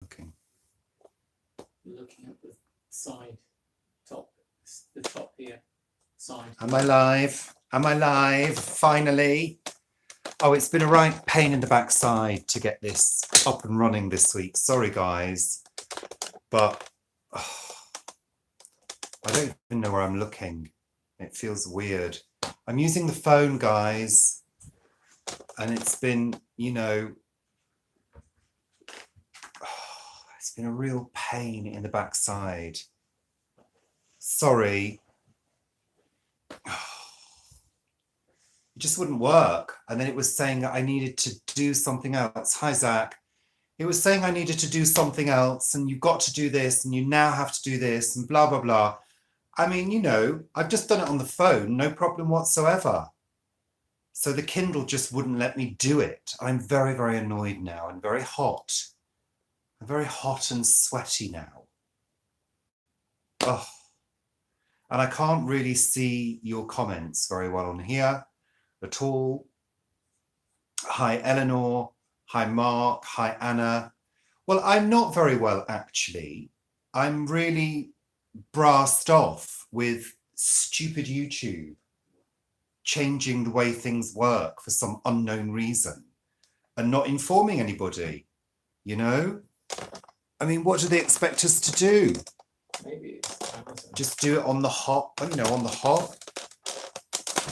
looking? Looking at the side, top, the top here, side. Am I live? Am I live? Finally. Oh, it's been a right pain in the backside to get this up and running this week. Sorry, guys. But I don't even know where I'm looking. It feels weird. I'm using the phone, guys. And it's been, you know, it's been a real pain in the backside. Sorry. It just wouldn't work. And then it was saying that I needed to do something else. Hi, Zach. It was saying I needed to do something else and you've got to do this and you now have to do this and blah, blah, blah. I mean, you know, I've just done it on the phone, no problem whatsoever. So the Kindle just wouldn't let me do it. I'm very, very annoyed now and very hot. I'm very hot and sweaty now. Oh. And I can't really see your comments very well on here at all. Hi, Eleanor. Hi, Mark. Hi, Anna. Well, I'm not very well, actually. I'm really brassed off with stupid YouTube changing the way things work for some unknown reason and not informing anybody, you know? I mean, what do they expect us to do? Maybe it's Amazon. Just do it on the hop, you know, on the hop.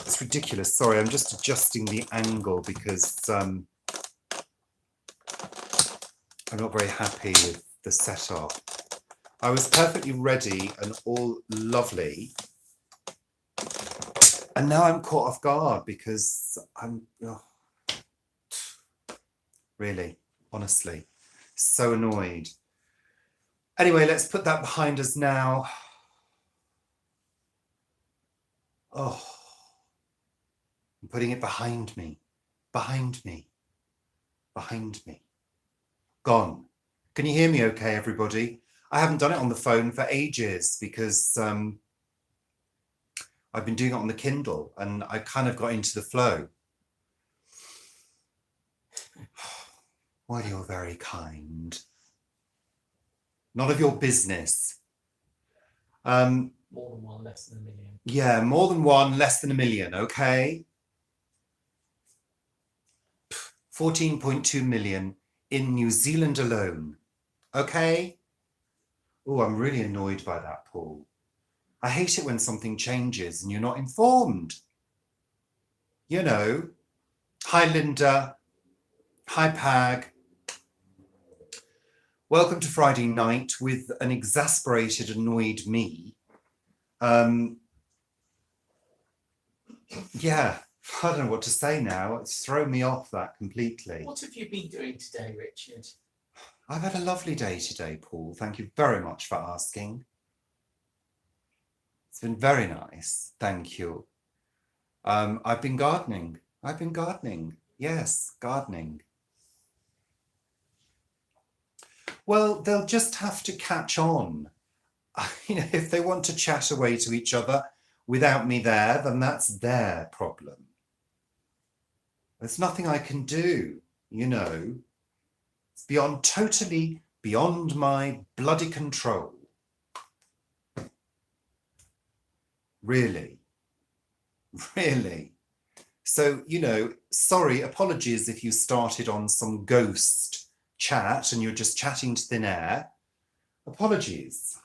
It's ridiculous. Sorry, I'm just adjusting the angle because I'm not very happy with the setup. I was perfectly ready and all lovely. And now I'm caught off guard because I'm really, honestly, so annoyed. Anyway, let's put that behind us now. Oh, I'm putting it behind me, behind me, behind me. Gone. Can you hear me okay, everybody? I haven't done it on the phone for ages because I've been doing it on the Kindle and I kind of got into the flow. Well, you're very kind. None of your business. More than one, less than a million. Yeah, more than one, less than a million, okay? 14.2 million in New Zealand alone, okay? Oh, I'm really annoyed by that, Paul. I hate it when something changes and you're not informed. You know. Hi, Linda. Hi, Pag. Welcome to Friday night with an exasperated, annoyed me. Yeah, I don't know what to say now. It's thrown me off that completely. What have you been doing today, Richard? I've had a lovely day today, Paul. Thank you very much for asking. It's been very nice. Thank you. I've been gardening. Yes, gardening. Well, they'll just have to catch on. You know, if they want to chat away to each other without me there, then that's their problem. There's nothing I can do, you know. It's totally beyond my bloody control. Really. So, you know, sorry, apologies if you started on some ghost chat and you're just chatting to thin air. Apologies.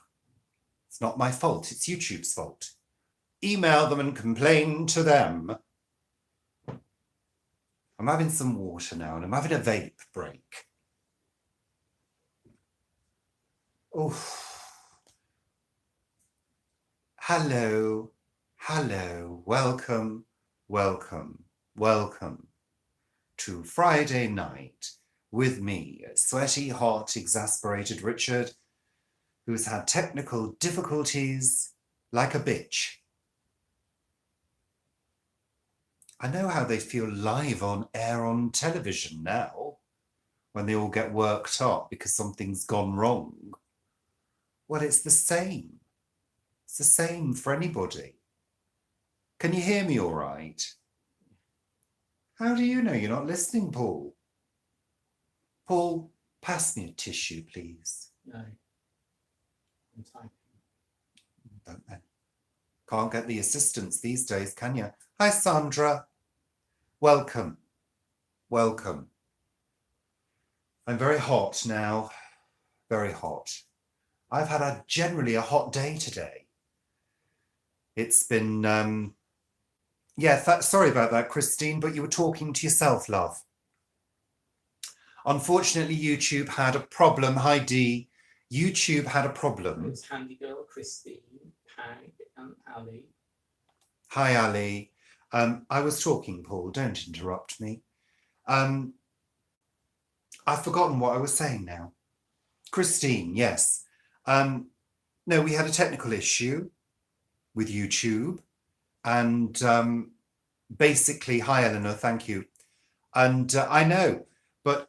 It's not my fault, it's YouTube's fault. Email them and complain to them. I'm having some water now and I'm having a vape break. Oh. Hello, welcome to Friday night with me, sweaty, hot, exasperated Richard, who's had technical difficulties like a bitch. I know how they feel live on air on television now, when they all get worked up because something's gone wrong. Well, it's the same. It's the same for anybody. Can you hear me all right? How do you know you're not listening, Paul? Paul, Pass me a tissue, please. No. I'm typing. Don't they? Can't get the assistants these days, can you? Hi, Sandra. Welcome. Welcome. I'm very hot now. Very hot. I've had generally a hot day today. It's been, sorry about that, Christine, but you were talking to yourself, love. Unfortunately, YouTube had a problem. Hi, Dee. YouTube had a problem. It's Handy Girl, Christine, Pag, and Ali. Hi, Ali. I was talking, Paul. Don't interrupt me. I've forgotten what I was saying now. Christine, yes. No, we had a technical issue with YouTube. And basically, hi, Eleanor, thank you. And I know, but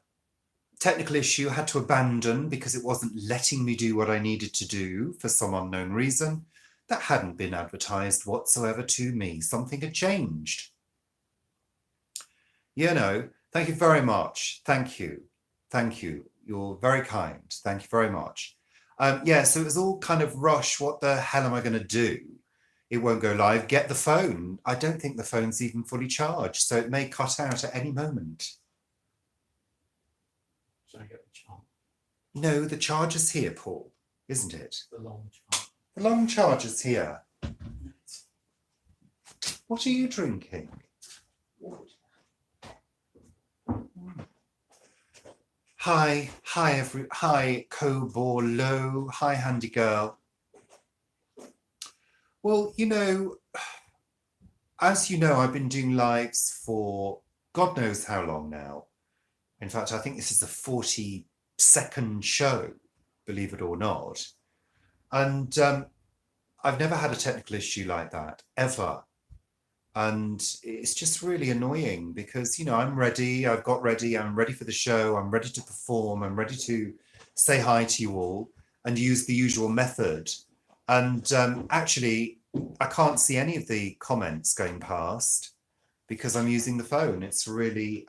technical issue, had to abandon because it wasn't letting me do what I needed to do for some unknown reason. That hadn't been advertised whatsoever to me. Something had changed. You know, thank you very much. Thank you. Thank you. You're very kind. Thank you very much. Yeah, so it was all kind of rush. What the hell am I going to do? It won't go live. Get the phone. I don't think the phone's even fully charged, so it may cut out at any moment. Should I get the charge? No, the charger's here, Paul, isn't it? The long charge. The long charger's here. What are you drinking? Hi, hi, Cobolo. Hi, Handy Girl. Well, you know, as you know, I've been doing lives for God knows how long now. In fact, I think this is the 42nd show, believe it or not. And I've never had a technical issue like that, ever. And it's just really annoying because, you know, I'm ready, I've got ready, I'm ready for the show, I'm ready to perform, I'm ready to say hi to you all and use the usual method. And actually, I can't see any of the comments going past because I'm using the phone. It's really,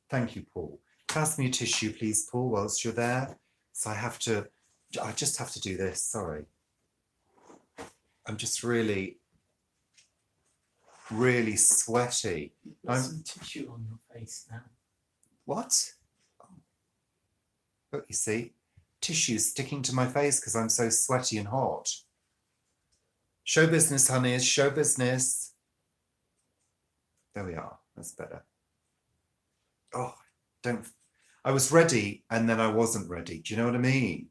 thank you, Paul. Pass me a tissue, please, Paul, whilst you're there. So I just have to do this, sorry. I'm just really sweaty. There's some tissue on your face now. What? Oh, you see, tissue sticking to my face because I'm so sweaty and hot. Show business, honeys, show business. There we are, that's better. Oh, I was ready and then I wasn't ready. Do you know what I mean?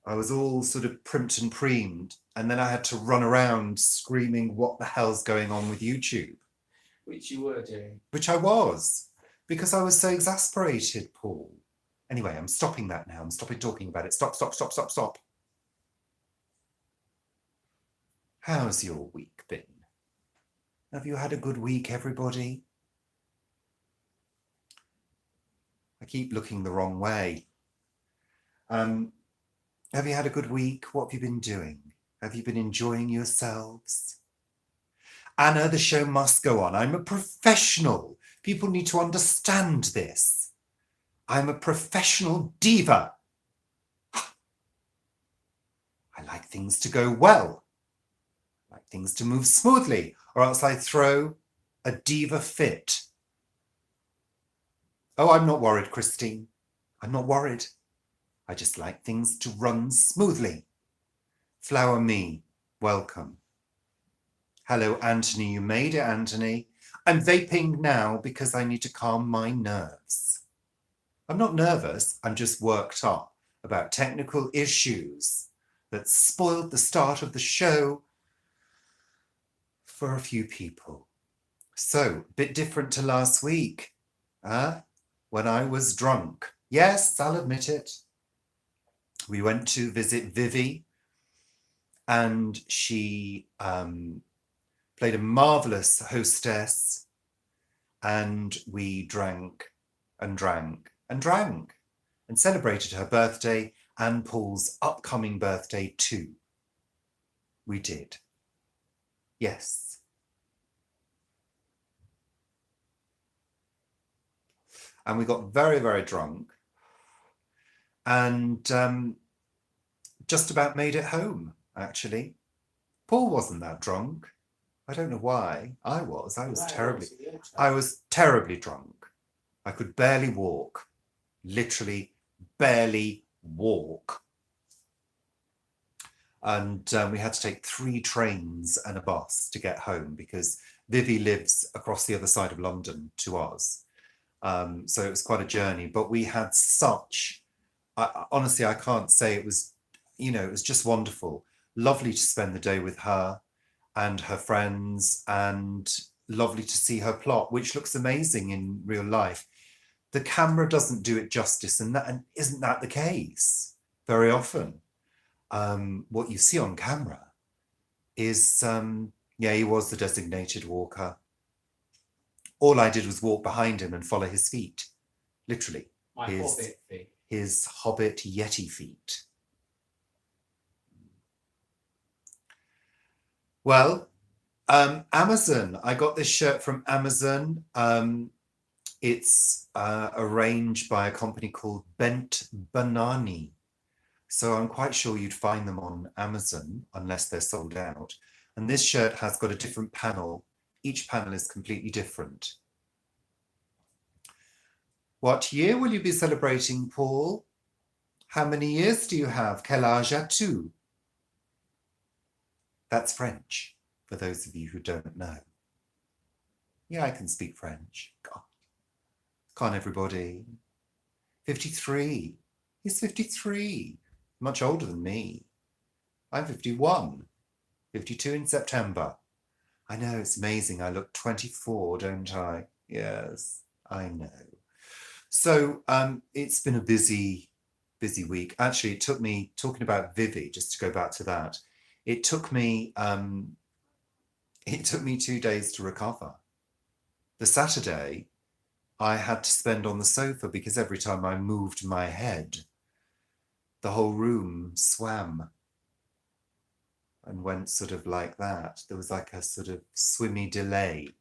I was all sort of primped and preemed and then I had to run around screaming, what the hell's going on with YouTube? Which you were doing. Which I was, because I was so exasperated, Paul. Anyway, I'm stopping that now. I'm stopping talking about it. Stop. How's your week been? Have you had a good week, everybody? I keep looking the wrong way. Have you had a good week? What have you been doing? Have you been enjoying yourselves? Anna, the show must go on. I'm a professional. People need to understand this. I'm a professional diva. I like things to go well. I like things to move smoothly, or else I throw a diva fit. Oh, I'm not worried, Christine. I'm not worried. I just like things to run smoothly. Flower me, welcome. Hello, Anthony. You made it, Anthony. I'm vaping now because I need to calm my nerves. I'm not nervous. I'm just worked up about technical issues that spoiled the start of the show for a few people. So, a bit different to last week, when I was drunk. Yes, I'll admit it. We went to visit Vivi and she played a marvellous hostess and we drank and celebrated her birthday and Paul's upcoming birthday too. We did. Yes. And we got very, very drunk. and just about made it home, actually. Paul wasn't that drunk. I don't know why. I was terribly drunk. I could barely walk, literally barely walk. And we had to take 3 trains and a bus to get home because Vivi lives across the other side of London to us. So it was quite a journey, but we had such, honestly, I can't say it was, it was just wonderful. Lovely to spend the day with her and her friends, and lovely to see her plot, which looks amazing in real life. The camera doesn't do it justice, and isn't that the case very often? What you see on camera is, he was the designated walker. All I did was walk behind him and follow his feet, literally. Hobbit feet. His Hobbit Yeti feet. Well, Amazon. I got this shirt from Amazon. It's arranged by a company called Bent Banani. So I'm quite sure you'd find them on Amazon unless they're sold out. And this shirt has got a different panel. Each panel is completely different. What year will you be celebrating, Paul? How many years do you have? Quel âge as-tu? That's French, for those of you who don't know. Yeah, I can speak French. God. Can't everybody? 53. He's 53. Much older than me. I'm 51. 52 in September. I know, it's amazing. I look 24, don't I? Yes, I know. So it's been a busy week. Actually, it took me, talking about Vivi, just to go back to that, it took me 2 days to recover. The Saturday I had to spend on the sofa because every time I moved my head, the whole room swam and went sort of like that. There was like a sort of swimmy delay. It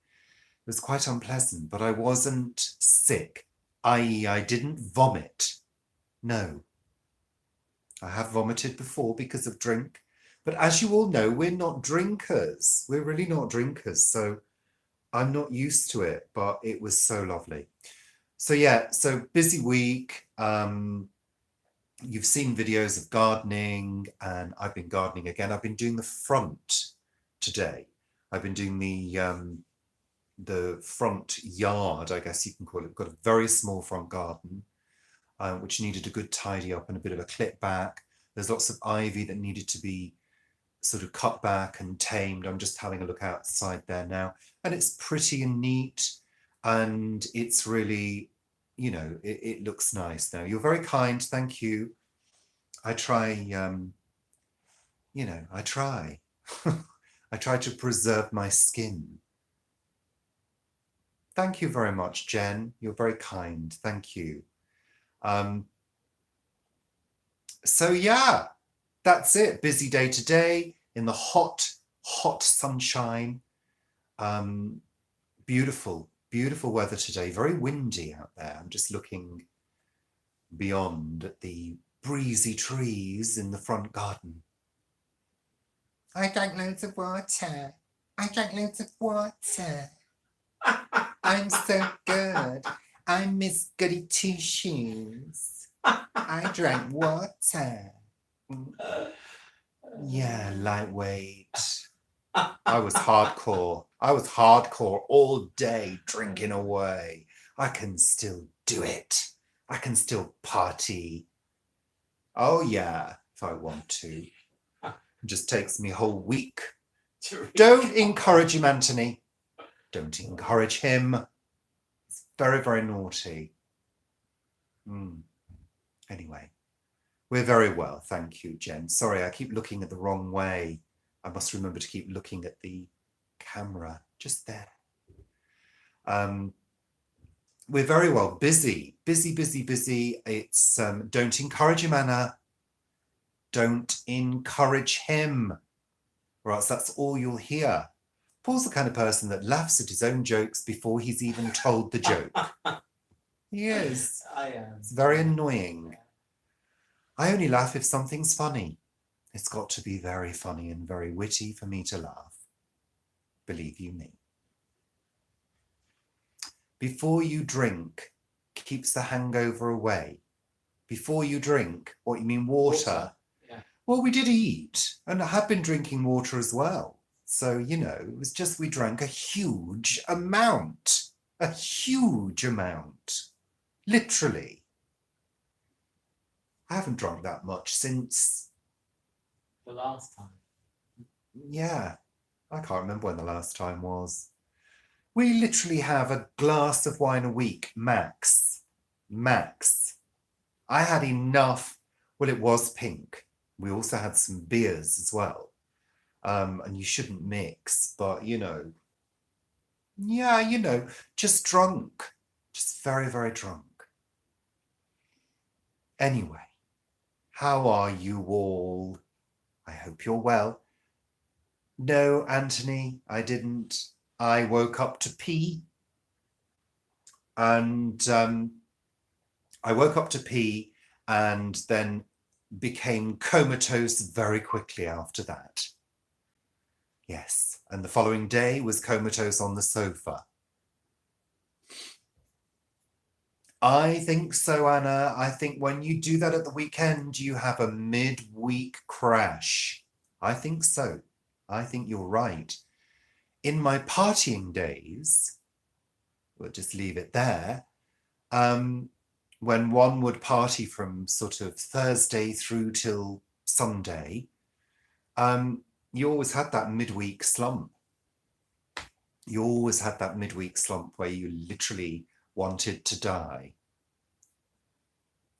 was quite unpleasant, but I wasn't sick, i.e. I didn't vomit. No. I have vomited before because of drink, but as you all know, we're not drinkers. We're really not drinkers, so I'm not used to it, but it was so lovely. So yeah, so busy week. You've seen videos of gardening, and I've been gardening again. I've been doing the front today. I've been doing the front yard, I guess you can call it. We've got a very small front garden, which needed a good tidy up and a bit of a clip back. There's lots of ivy that needed to be sort of cut back and tamed. I'm just having a look outside there now, and it's pretty and neat, and it's really, it looks nice now. You're very kind, thank you. I try, I try. I try to preserve my skin. Thank you very much, Jen. You're very kind. Thank you. So yeah, that's it. Busy day today in the hot sunshine. Beautiful weather today. Very windy out there. I'm just looking beyond at the breezy trees in the front garden. I drank loads of water. I'm so good. I'm Miss Goody Two Shoes. I drank water. Yeah, lightweight. I was hardcore. All day drinking away. I can still do it. I can still party. Oh yeah, if I want to. It just takes me a whole week. Don't encourage him, Anthony. Don't encourage him. It's very, very naughty. Anyway, we're very well, thank you, Jen. Sorry, I keep looking at the wrong way. I must remember to keep looking at the camera, just there. We're very well, busy. It's, don't encourage him, Anna. Don't encourage him, or else that's all you'll hear. Paul's the kind of person that laughs at his own jokes before he's even told the joke. He is. I am. It's very annoying. I only laugh if something's funny. It's got to be very funny and very witty for me to laugh. Believe you me. Before you drink keeps the hangover away. Before you drink, what you mean water? Yeah. Well, we did eat, and I had been drinking water as well. So, you know, it was just we drank a huge amount. A huge amount. Literally. I haven't drunk that much since... The last time. Yeah, I can't remember when the last time was. We literally have a glass of wine a week, max. Max. I had enough. Well, it was pink. We also had some beers as well. And you shouldn't mix, but, you know. Yeah, you know, just drunk. Just very, very drunk. Anyway, how are you all? I hope you're well. No, Anthony, I didn't. I woke up to pee. And I woke up to pee and then became comatose very quickly after that. Yes, and the following day was comatose on the sofa. I think so, Anna. I think when you do that at the weekend, you have a midweek crash. I think so. I think you're right. In my partying days, we'll just leave it there, when one would party from sort of Thursday through till Sunday, you always had that midweek slump. You always had that midweek slump where you literally wanted to die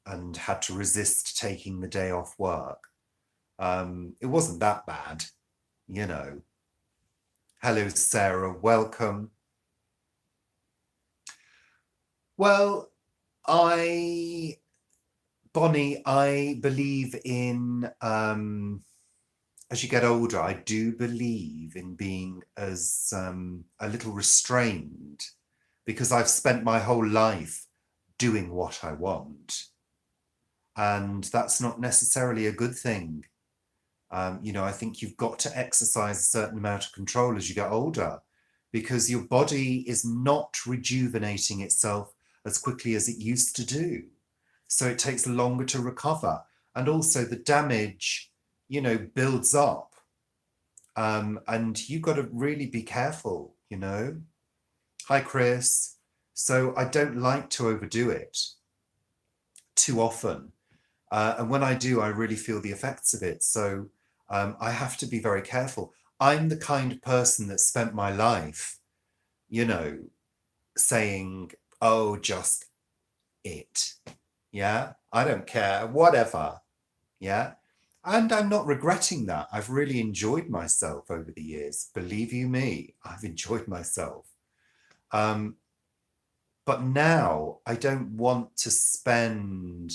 and had to resist taking the day off work. It wasn't that bad, you know. Hello, Sarah, welcome. Well, Bonnie, I believe in, as you get older, I do believe in being as a little restrained, because I've spent my whole life doing what I want. And that's not necessarily a good thing. You know, I think you've got to exercise a certain amount of control as you get older, because your body is not rejuvenating itself as quickly as it used to do. So it takes longer to recover. And also the damage, you know, builds up. And you've got to really be careful, you know. Hi, Chris. So I don't like to overdo it too often. And when I do, I really feel the effects of it. So I have to be very careful. I'm the kind of person that spent my life, you know, saying, oh, just it. Yeah, I don't care, whatever. Yeah. And I'm not regretting that. I've really enjoyed myself over the years. Believe you me, I've enjoyed myself. But now I don't want to spend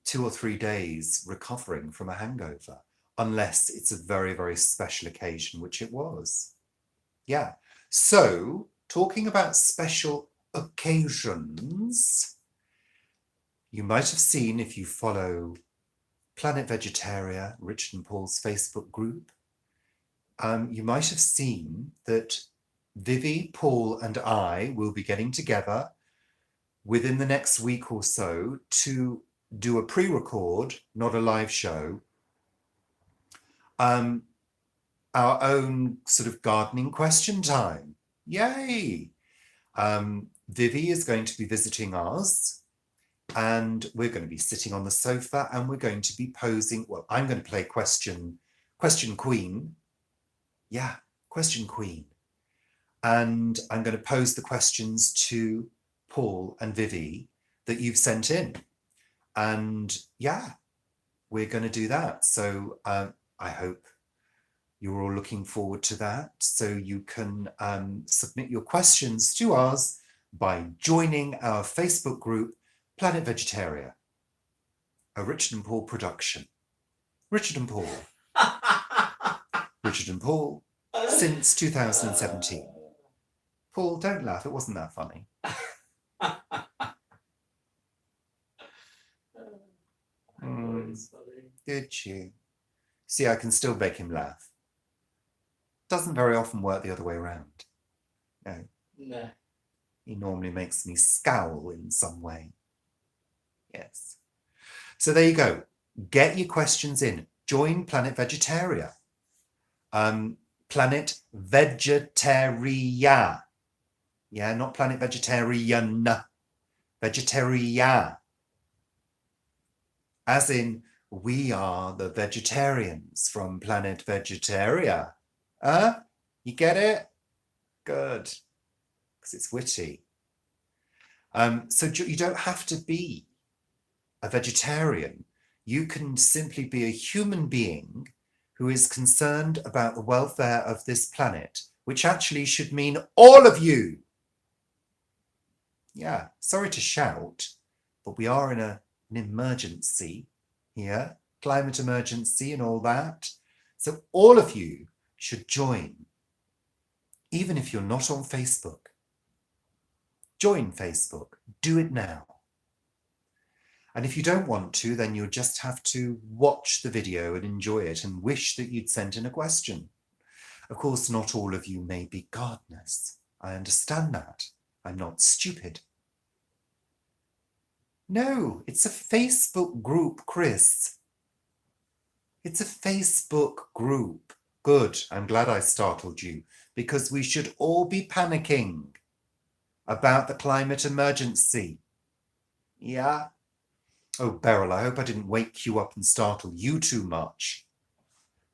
2 or 3 days recovering from a hangover, unless it's a very, very special occasion, which it was. Yeah. So, talking about special occasions, you might have seen, if you follow Planet Vegetaria, Richard and Paul's Facebook group, you might have seen that Vivi, Paul and I will be getting together within the next week or so to do a pre-record, not a live show, our own sort of gardening question time. Yay! Vivi is going to be visiting us, and we're going to be sitting on the sofa, and we're going to be posing. Well, I'm going to play question queen. Yeah, question queen. And I'm going to pose the questions to Paul and Vivi that you've sent in. And yeah, we're going to do that. So I hope you're all looking forward to that. So you can submit your questions to us by joining our Facebook group, Planet Vegetaria, a Richard and Paul production. Richard and Paul. Richard and Paul since 2017. Paul, don't laugh. It wasn't that funny. That's funny. Did you? See, I can still make him laugh. Doesn't very often work the other way around. No, No. he normally makes me scowl in some way. Yes. So there you go. Get your questions in. Join Planet Vegetaria. Planet Vegetaria. Yeah, not Planet Vegetarian. Vegetaria. As in, we are the vegetarians from Planet Vegetaria. You get it? Good. Because it's witty. So you don't have to be a vegetarian. You can simply be a human being who is concerned about the welfare of this planet, which actually should mean all of you. Yeah, sorry to shout, but we are in an emergency here, climate emergency and all that. So all of you should join, even if you're not on Facebook. Join Facebook. Do it now. And if you don't want to, then you'll just have to watch the video and enjoy it and wish that you'd sent in a question. Of course, not all of you may be gardeners. I understand that. I'm not stupid. No, it's a Facebook group, Chris. It's a Facebook group. Good. I'm glad I startled you, because we should all be panicking about the climate emergency. Yeah? Oh, Beryl, I hope I didn't wake you up and startle you too much.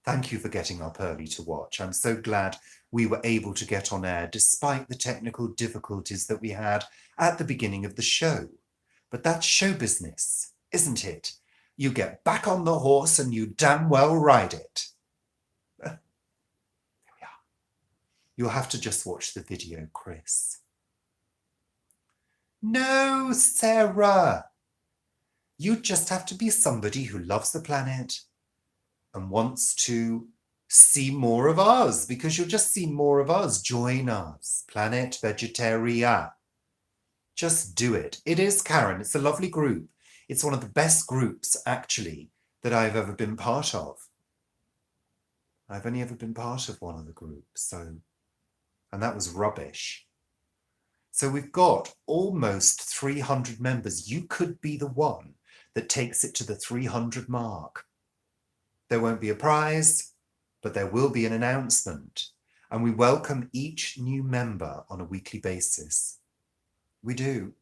Thank you for getting up early to watch. I'm so glad we were able to get on air despite the technical difficulties that we had at the beginning of the show. But that's show business, isn't it? You get back on the horse and you damn well ride it. There we are. You'll have to just watch the video, Chris. No, Sarah. You just have to be somebody who loves the planet and wants to see more of us, because you'll just see more of us. Join us, Planet Vegetaria. Just do it. It is, Karen. It's a lovely group. It's one of the best groups, actually, that I've ever been part of. I've only ever been part of one of the groups, and that was rubbish. So we've got almost 300 members. You could be the one that takes it to the 300 mark. There won't be a prize, but there will be an announcement. And we welcome each new member on a weekly basis. We do.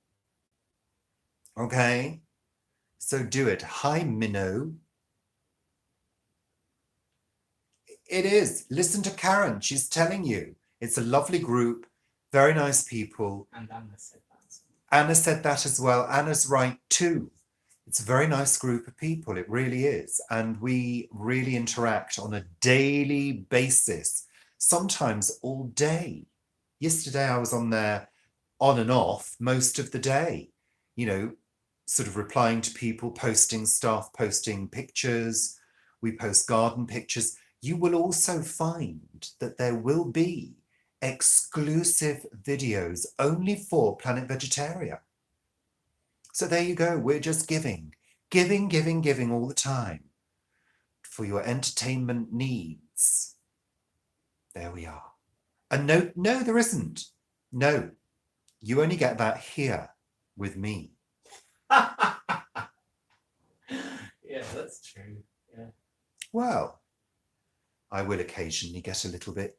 Okay? So do it. Hi, Minnow. It is. Listen to Karen. She's telling you. It's a lovely group. Very nice people. And Anna said that. Anna said that as well. Anna's right too. It's a very nice group of people. It really is. And we really interact on a daily basis, sometimes all day. Yesterday I was on there on and off most of the day, you know, sort of replying to people, posting stuff, posting pictures. We post garden pictures. You will also find that there will be exclusive videos only for Planet Vegetaria. So there you go. We're just giving all the time for your entertainment needs. There we are. And no, there isn't. No, you only get that here with me. Yeah, that's true. Yeah. Well, I will occasionally get a little bit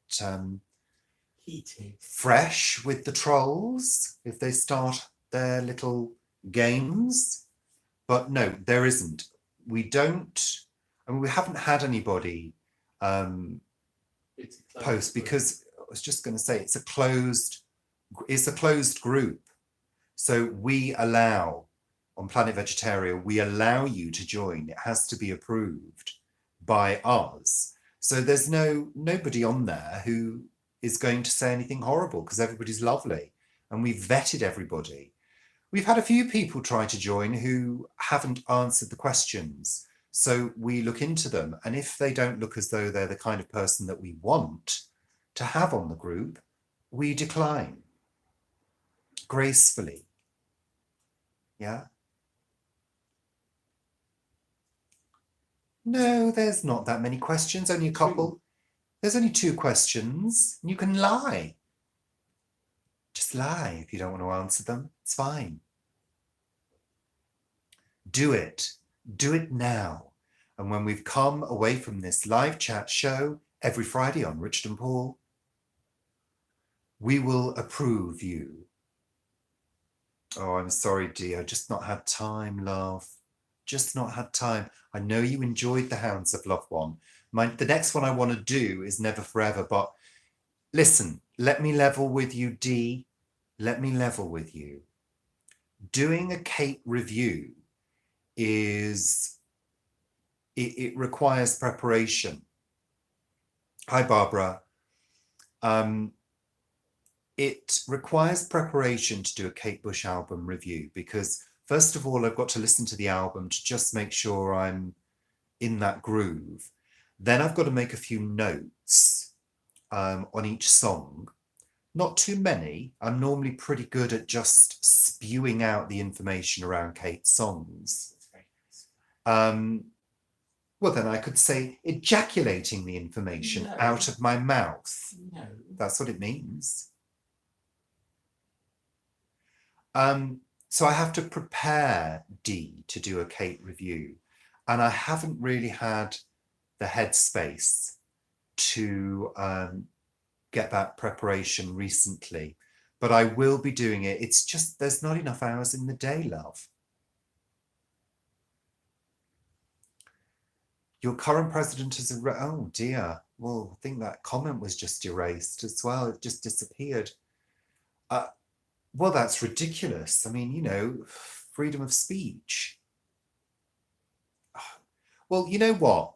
Heated. fresh with the trolls if they start their little games. But no, there isn't. We don't, I mean, we haven't had anybody post, because I was just going to say it's a closed group. So we allow, on Planet Vegetaria, we allow you to join. It has to be approved by us. So there's nobody on there who is going to say anything horrible, because everybody's lovely and we've vetted everybody. We've had a few people try to join who haven't answered the questions. So we look into them, and if they don't look as though they're the kind of person that we want to have on the group, we decline gracefully. Yeah. No, there's not that many questions, only a couple. There's only 2 questions. You can lie. Just lie if you don't want to answer them. It's fine. Do it. Do it now. And when we've come away from this live chat show every Friday on Richard and Paul, we will approve you. Oh, I'm sorry, dear. Just not had time, love. Just not had time. I know you enjoyed the Hounds of Love one. The next one I want to do is Never Forever, but listen, let me level with you, Dee. Let me level with you. Doing a Kate review it requires preparation. Hi, Barbara. It requires preparation to do a Kate Bush album review because, first of all, I've got to listen to the album to just make sure I'm in that groove. Then I've got to make a few notes on each song. Not too many. I'm normally pretty good at just spewing out the information around Kate's songs. Well, then I could say ejaculating the information out of my mouth. No. That's what it means. So I have to prepare Dee to do a Kate review, and I haven't really had the headspace to get that preparation recently, but I will be doing it. It's just there's not enough hours in the day, love. Your current president is oh dear. Well, I think that comment was just erased as well. It just disappeared. Well, that's ridiculous. I mean, you know, freedom of speech. Well, you know what?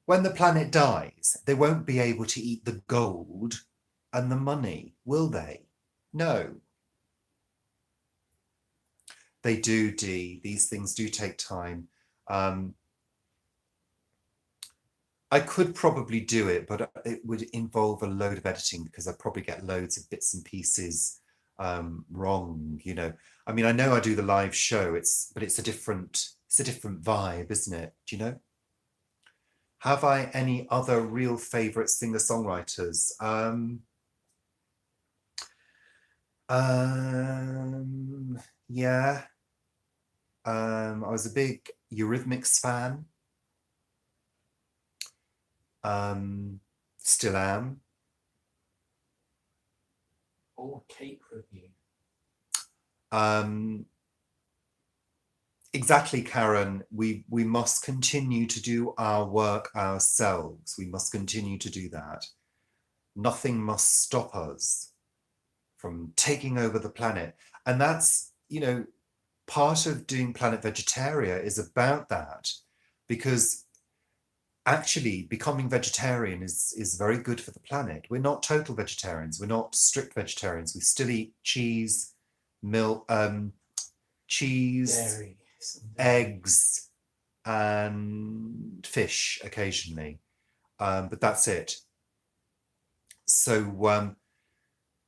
When the planet dies, they won't be able to eat the gold and the money, will they? No. They do, Dee. These things do take time. I could probably do it, but it would involve a load of editing because I'd probably get loads of bits and pieces wrong, you know. I mean, I know I do the live show, but it's a different vibe, isn't it? Do you know? Have I any other real favorite singer-songwriters? Yeah. I was a big Eurythmics fan. Still am. Or Kate review. Exactly, Karen. We must continue to do our work ourselves. We must continue to do that. Nothing must stop us from taking over the planet. And that's, you know, part of doing Planet Vegetaria is about that, because actually becoming vegetarian is very good for the planet. We're not total vegetarians. We're not strict vegetarians. We still eat cheese, milk, cheese, Dairy. eggs, and fish occasionally. But that's it. So,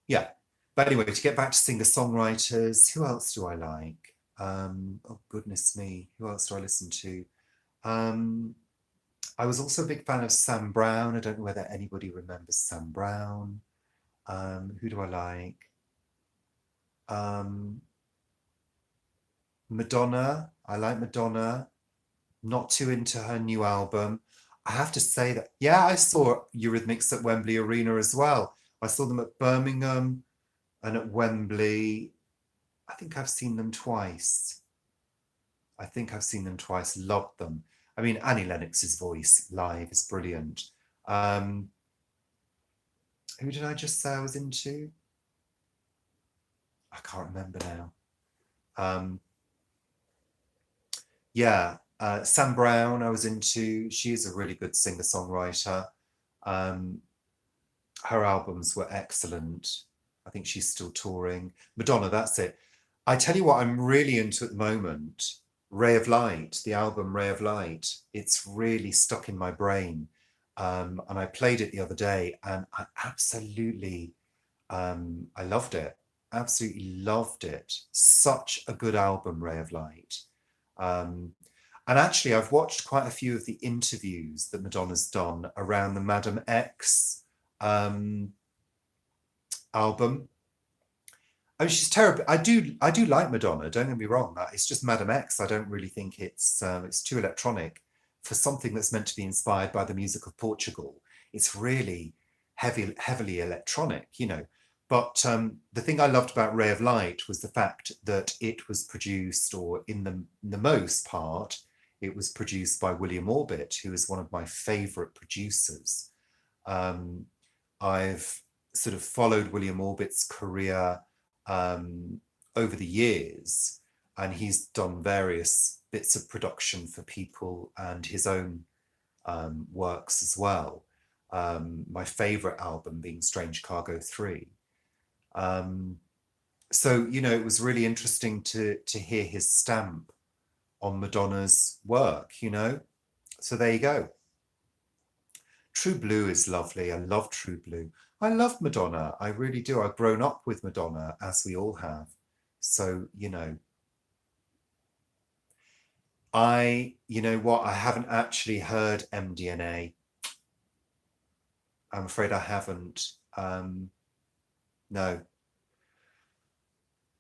yeah. But anyway, to get back to singer-songwriters, who else do I like? Oh, goodness me. Who else do I listen to? I was also a big fan of Sam Brown. I don't know whether anybody remembers Sam Brown. Who do I like? Madonna. I like Madonna. Not too into her new album. I have to say that, yeah, I saw Eurythmics at Wembley Arena as well. I saw them at Birmingham and at Wembley. I think I've seen them twice. Loved them. I mean, Annie Lennox's voice live is brilliant. Who did I just say I was into? I can't remember now. Yeah, Sam Brown I was into. She is a really good singer-songwriter. Her albums were excellent. I think she's still touring. Madonna, that's it. I tell you what I'm really into at the moment. Ray of Light, the album Ray of Light. It's really stuck in my brain. And I played it the other day and I absolutely, I loved it. Absolutely loved it. Such a good album, Ray of Light. And actually, I've watched quite a few of the interviews that Madonna's done around the Madame X album. I mean, she's terrible. I do like Madonna. Don't get me wrong. That it's just Madame X. I don't really think it's too electronic for something that's meant to be inspired by the music of Portugal. It's really heavily electronic, you know. But the thing I loved about Ray of Light was the fact that it was produced, or in the most part, it was produced by William Orbit, who is one of my favourite producers. I've sort of followed William Orbit's career over the years, and he's done various bits of production for people and his own works as well. My favourite album being Strange Cargo 3. So, you know, it was really interesting to hear his stamp on Madonna's work, you know. So there you go. True Blue is lovely. I love True Blue. I love Madonna. I really do. I've grown up with Madonna, as we all have. So, you know, you know what? I haven't actually heard MDNA. I'm afraid I haven't. No.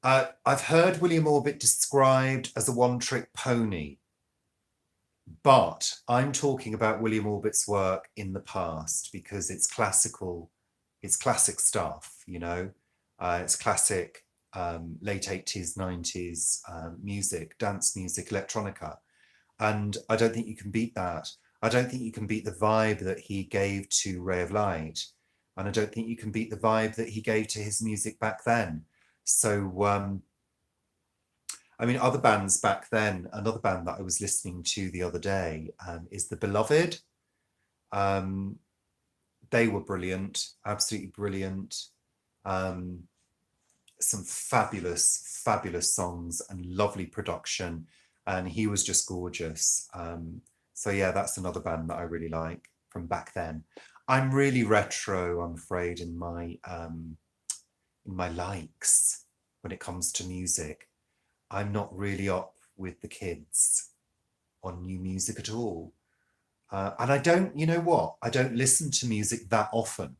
I've heard William Orbit described as a one-trick pony, but I'm talking about William Orbit's work in the past because it's classical, it's classic stuff, you know. It's classic late 80s, 90s music, dance music, electronica. And I don't think you can beat that. I don't think you can beat the vibe that he gave to Ray of Light. And I don't think you can beat the vibe that he gave to his music back then. So, I mean, other bands back then, another band that I was listening to the other day is The Beloved. They were brilliant, absolutely brilliant. Some fabulous, fabulous songs and lovely production. And he was just gorgeous. So yeah, that's another band that I really like from back then. I'm really retro, I'm afraid, in my likes when it comes to music. I'm not really up with the kids on new music at all. And I don't, you know what? I don't listen to music that often,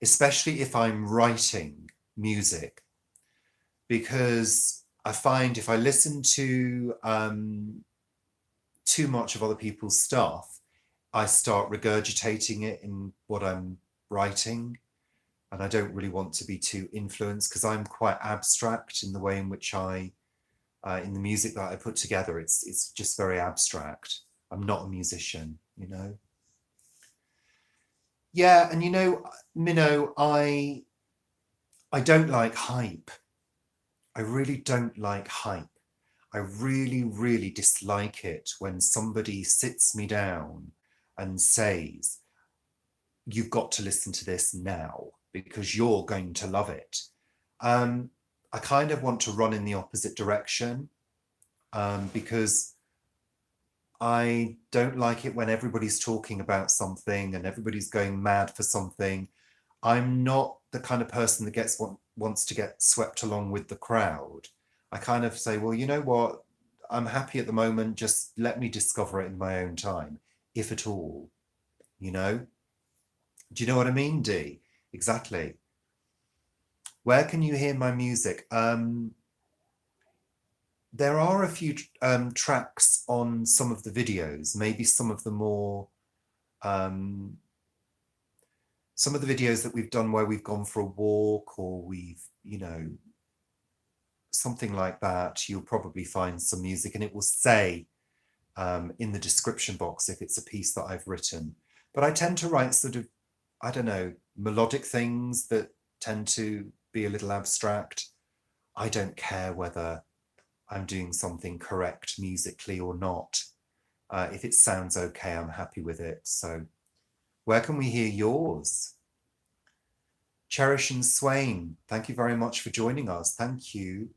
especially if I'm writing music, because I find if I listen to too much of other people's stuff, I start regurgitating it in what I'm writing. And I don't really want to be too influenced because I'm quite abstract in the way in which in the music that I put together, it's just very abstract. I'm not a musician, you know. Yeah, and you know, Minnow, I don't like hype. I really don't like hype. I really, really dislike it when somebody sits me down and says, you've got to listen to this now because you're going to love it. I kind of want to run in the opposite direction because I don't like it when everybody's talking about something and everybody's going mad for something. I'm not the kind of person that wants to get swept along with the crowd. I kind of say, well, you know what? I'm happy at the moment. Just let me discover it in my own time, if at all, you know? Do you know what I mean, Dee? Exactly. Where can you hear my music? There are a few tracks on some of the videos, maybe some of the more, some of the videos that we've done where we've gone for a walk or we've, you know, something like that. You'll probably find some music and it will say in the description box if it's a piece that I've written. But I tend to write sort of, I don't know, melodic things that tend to be a little abstract. I don't care whether I'm doing something correct musically or not. If it sounds okay, I'm happy with it. So where can we hear yours? Cherish and Swain, thank you very much for joining us. Thank you.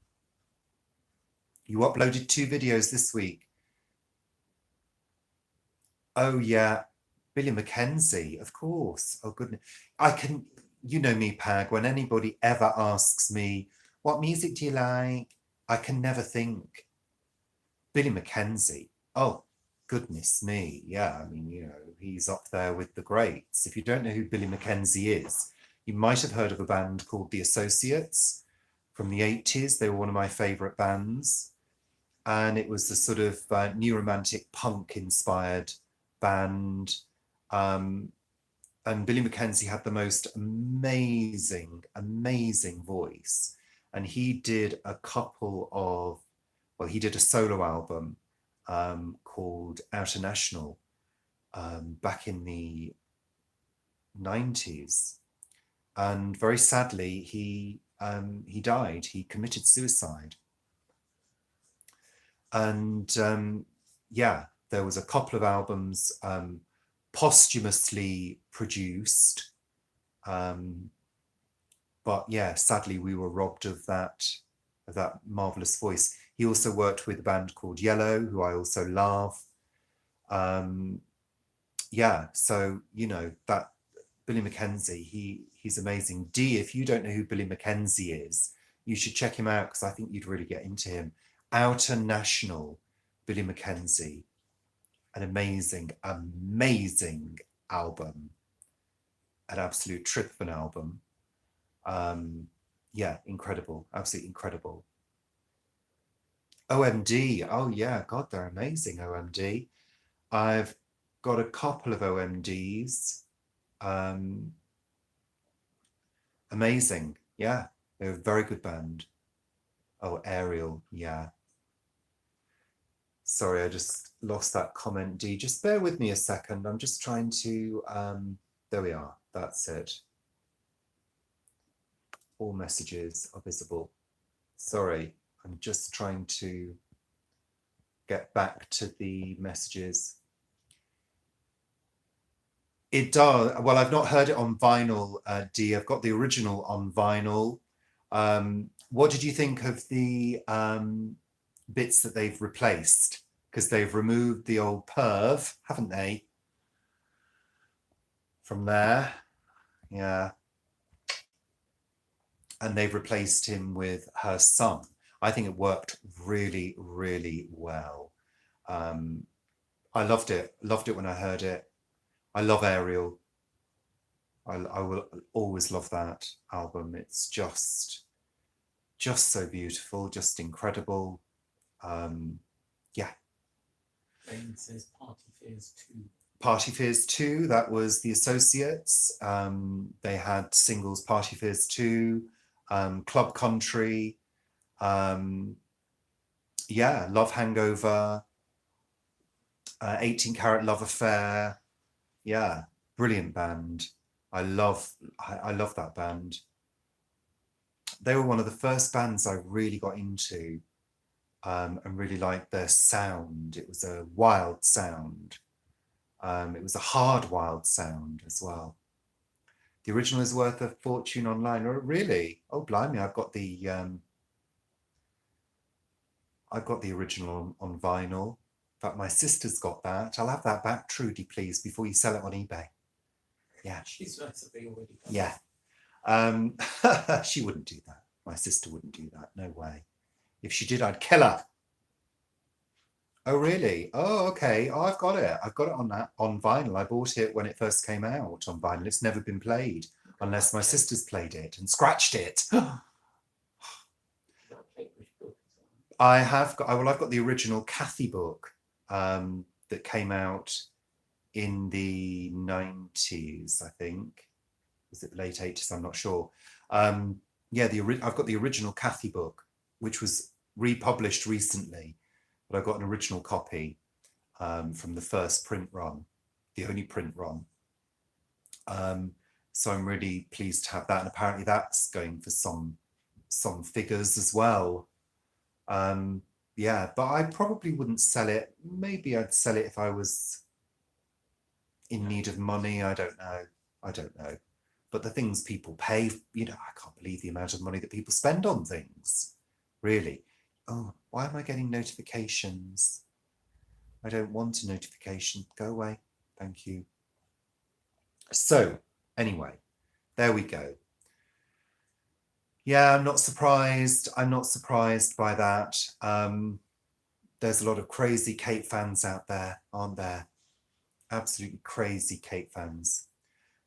You uploaded 2 videos this week. Oh yeah, Billy Mckenzie, of course. Oh goodness. You know me, Pag, when anybody ever asks me, what music do you like? I can never think. Billy Mckenzie. Oh, goodness me. Yeah, I mean, he's up there with the greats. If you don't know who Billy Mckenzie is, you might have heard of a band called The Associates from the 80s. They were one of my favourite bands. And it was the sort of new romantic punk inspired band. And Billy Mckenzie had the most amazing, amazing voice. And he did he did a solo album called Outer National back in the 90s. And very sadly, he died. He committed suicide. And there was a couple of albums posthumously produced. But yeah, sadly, we were robbed of that marvelous voice. He also worked with a band called Yellow, who I also love. So that Billy Mckenzie, he's amazing. Dee, if you don't know who Billy Mckenzie is, you should check him out because I think you'd really get into him. Outer National, Billy Mckenzie, an amazing, amazing album, an absolute trip of an album. Incredible, absolutely incredible. OMD, oh yeah, God, they're amazing, OMD. I've got a couple of OMDs. Amazing, yeah, they're a very good band. Oh, Ariel, yeah. Sorry, I just lost that comment, Dee. Just bear with me a second. I'm just trying to, there we are, that's it. All messages are visible. Sorry, I'm just trying to get back to the messages. It does. Well, I've not heard it on vinyl, Dee. I've got the original on vinyl. What did you think of the bits that they've replaced? Because they've removed the old perv, haven't they? From there, yeah. And they've replaced him with her son. I think it worked really, really well. I loved it. Loved it when I heard it. I love Ariel. I will always love that album. It's just so beautiful, just incredible. Jane says Party Fears 2. Party Fears 2, that was The Associates. They had singles Party Fears 2, Club Country, Love Hangover, 18 Carat Love Affair. Yeah, brilliant band. I love that band. They were one of the first bands I really got into and really liked their sound. It was a wild sound. It was a hard, wild sound as well. The original is worth a fortune online. Oh, really? Oh, blimey! I've got the original on vinyl. In fact, my sister's got that. I'll have that back, Trudy, please, before you sell it on eBay. Yeah. She's recipe already done. Yeah. She wouldn't do that. My sister wouldn't do that. No way. If she did, I'd kill her. Oh, really? Oh, okay. Oh, I've got it. I've got it on vinyl. I bought it when it first came out on vinyl. It's never been played unless my sister's played it and scratched it. I've got the original Kathy book that came out in the 90s, I think. Was it the late 80s? I'm not sure. I've got the original Kathy book, which was republished recently. But I got an original copy from the first print run, the only print run. So I'm really pleased to have that. And apparently that's going for some figures as well. But I probably wouldn't sell it. Maybe I'd sell it if I was in need of money. I don't know. But the things people pay, I can't believe the amount of money that people spend on things, really. Oh, why am I getting notifications? I don't want a notification. Go away. Thank you. So, anyway, there we go. Yeah, I'm not surprised. I'm not surprised by that. There's a lot of crazy Kate fans out there, aren't there? Absolutely crazy Kate fans.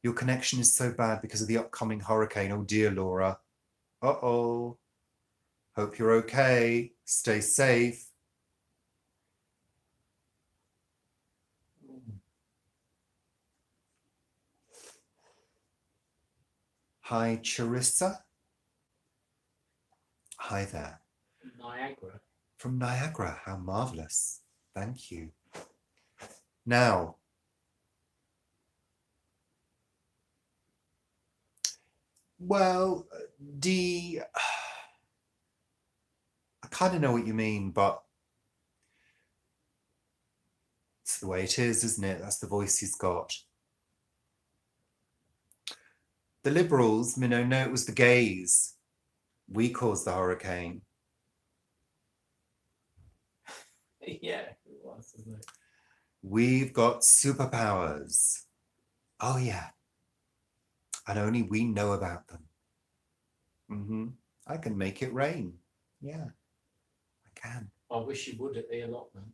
Your connection is so bad because of the upcoming hurricane. Oh dear, Laura. Uh-oh. Hope you're okay. Stay safe. Hi, Charissa. Hi there. Niagara. From Niagara. How marvellous. Thank you. Now, well, Dee, I kind of know what you mean, but it's the way it is, isn't it? That's the voice he's got. The Liberals, no, it was the gays. We caused the hurricane. Yeah, it was, isn't it? We've got superpowers. Oh, yeah. And only we know about them. I can make it rain. Yeah, I can. I wish you would at the allotment.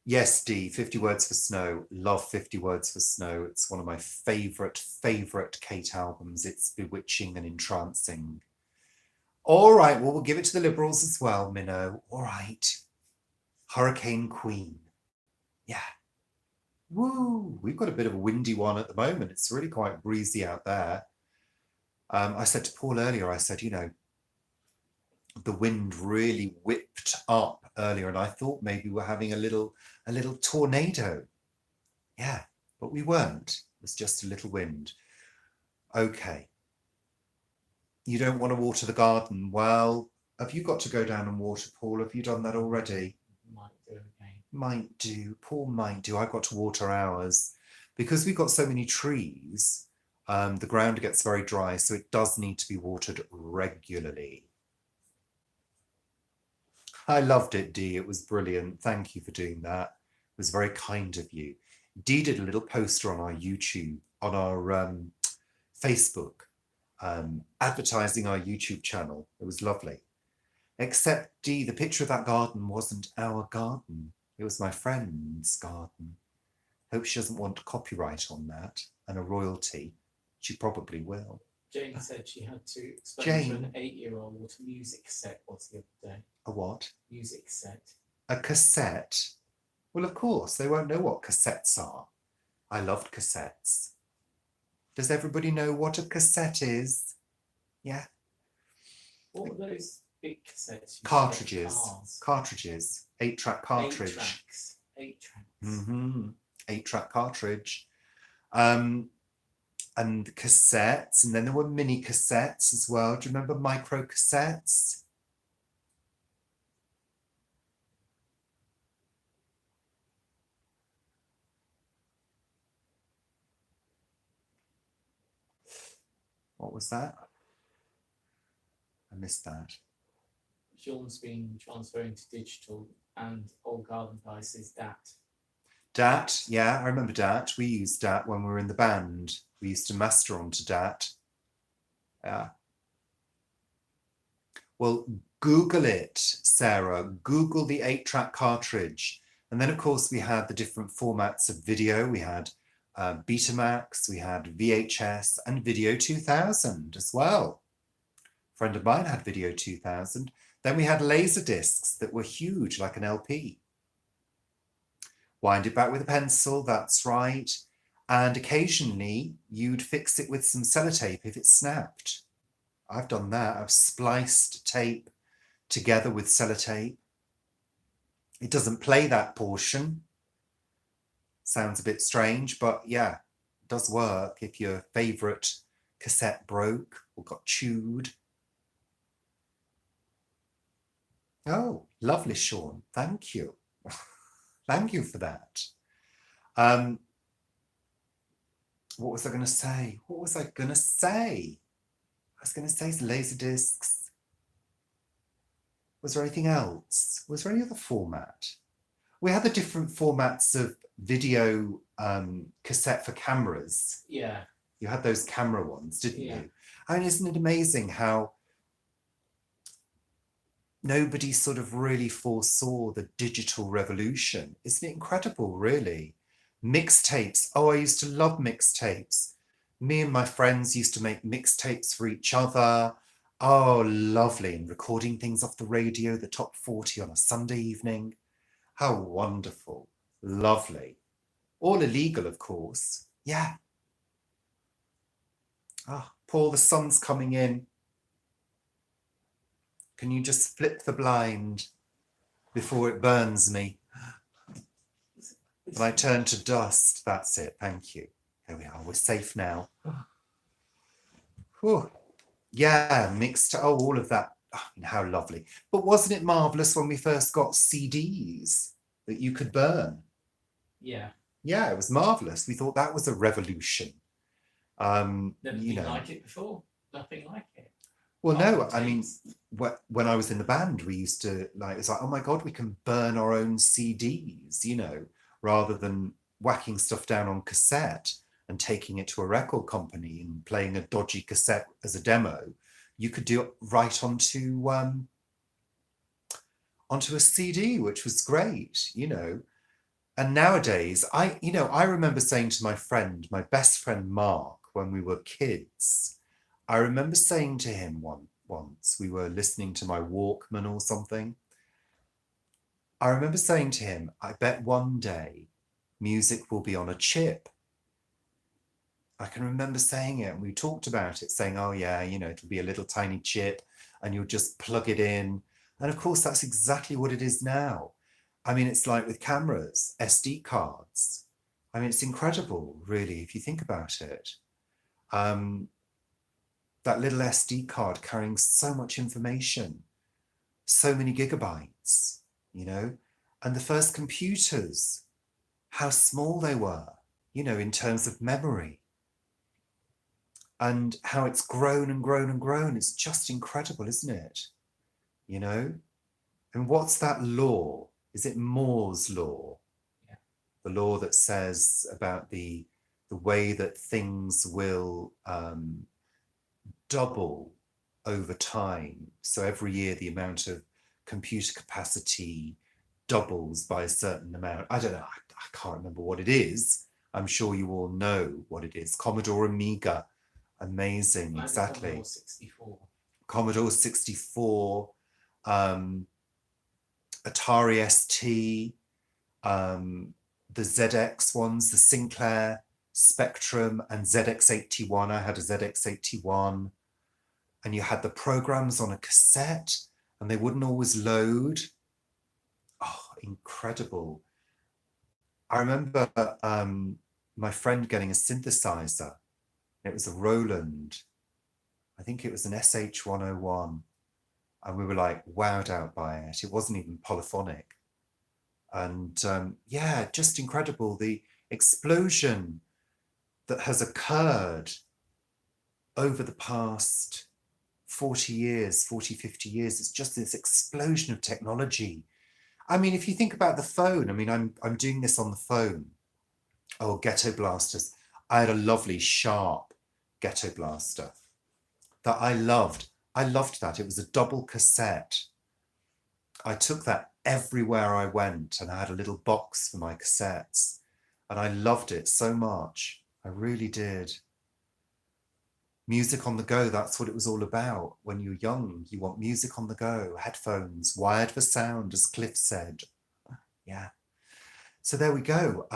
Yes, Dee, 50 Words for Snow. Love 50 Words for Snow. It's one of my favourite Kate albums. It's bewitching and entrancing. All right, well, we'll give it to the Liberals as well, Minnow. All right. Hurricane Queen. Yeah. Woo! We've got a bit of a windy one at the moment. It's really quite breezy out there. I said to Paul earlier, I said, you know, the wind really whipped up earlier, and I thought maybe we're having a little tornado. Yeah, but we weren't. It was just a little wind. Okay. You don't want to water the garden. Well, have you got to go down and water, Paul? Have you done that already? Might do again. Might do. Paul might do. I've got to water ours. Because we've got so many trees, the ground gets very dry, so it does need to be watered regularly. I loved it, Dee. It was brilliant. Thank you for doing that. It was very kind of you. Dee did a little poster on our YouTube, on our Facebook, advertising our YouTube channel. It was lovely. Except, Dee, the picture of that garden wasn't our garden. It was my friend's garden. Hope she doesn't want copyright on that and a royalty. She probably will. Jane said she had to explain to an 8-year-old what a music set was the other day. A what? Music set. A cassette? Well, of course, they won't know what cassettes are. I loved cassettes. Does everybody know what a cassette is? Yeah. What were those big cassettes? Cartridges. Cartridges. 8-track cartridge. 8 tracks. 8-track cartridge. And cassettes, and then there were mini cassettes as well. Do you remember micro cassettes? What was that? I missed that. Sean's been transferring to digital, and Old Garden Guy says DAT. DAT, yeah, I remember DAT. We used DAT when we were in the band. We used to master onto DAT. Yeah. Well, Google it, Sarah. Google the 8-track cartridge. And then, of course, we had the different formats of video. We had Betamax, we had VHS, and Video 2000 as well. A friend of mine had Video 2000. Then we had laser discs that were huge, like an LP. Wind it back with a pencil, that's right. And occasionally you'd fix it with some sellotape if it snapped. I've done that. I've spliced tape together with sellotape. It doesn't play that portion. Sounds a bit strange, but yeah, it does work if your favourite cassette broke or got chewed. Oh, lovely, Sean. Thank you. Thank you for that. What was I going to say? I was going to say laser discs. Was there anything else? Was there any other format? We had the different formats of video cassette for cameras. Yeah. You had those camera ones, didn't Yeah. you? I mean, isn't it amazing how nobody sort of really foresaw the digital revolution. Isn't it incredible, really? Mixtapes. Oh, I used to love mixtapes. Me and my friends used to make mixtapes for each other. Oh, lovely. And recording things off the radio, the top 40 on a Sunday evening. How wonderful. Lovely. All illegal, of course. Yeah. Ah, Paul, the sun's coming in. Can you just flip the blind before it burns me? And I turn to dust. That's it. Thank you. There we are. We're safe now. Whew. Yeah, mixed. Oh, all of that. Oh, how lovely. But wasn't it marvellous when we first got CDs that you could burn? Yeah. Yeah, it was marvellous. We thought that was a revolution. Never been like it before. Nothing like it. Well, no, I mean, when I was in the band, we used to like, it's like, oh my God, we can burn our own CDs, you know, rather than whacking stuff down on cassette and taking it to a record company and playing a dodgy cassette as a demo. You could do it right onto a CD, which was great, you know. And nowadays, I remember saying to my best friend Mark, when we were kids, I remember saying to him once, we were listening to my Walkman or something. I remember saying to him, I bet one day music will be on a chip. I can remember saying it, and we talked about it, saying, oh yeah, you know, it'll be a little tiny chip and you'll just plug it in. And of course, that's exactly what it is now. I mean, it's like with cameras, SD cards. I mean, it's incredible, really, if you think about it. That little SD card carrying so much information, so many gigabytes, you know, and the first computers, how small they were, you know, in terms of memory, and how it's grown and grown and grown. It's just incredible, isn't it? You know, and what's that law? Is it Moore's law? Yeah. The law that says about the way that things will double over time. So every year the amount of computer capacity doubles by a certain amount. I don't know. I can't remember what it is. I'm sure you all know what it is. Commodore Amiga. Amazing. Exactly. Commodore 64. Commodore 64. Atari ST. The ZX ones, the Sinclair Spectrum and ZX81. I had a ZX81, and you had the programs on a cassette and they wouldn't always load. Oh, incredible. I remember my friend getting a synthesizer. It was a Roland. I think it was an SH101. And we were like wowed out by it. It wasn't even polyphonic. And yeah, just incredible. The explosion that has occurred over the past 40 years, 40, 50 years. It's just this explosion of technology. I mean, if you think about the phone, I mean, I'm doing this on the phone. Oh, Ghetto Blasters. I had a lovely Sharp Ghetto Blaster that I loved. I loved that. It was a double cassette. I took that everywhere I went, and I had a little box for my cassettes, and I loved it so much. I really did. Music on the go, that's what it was all about. When you're young, you want music on the go, headphones, wired for sound, as Cliff said. Yeah. So there we go.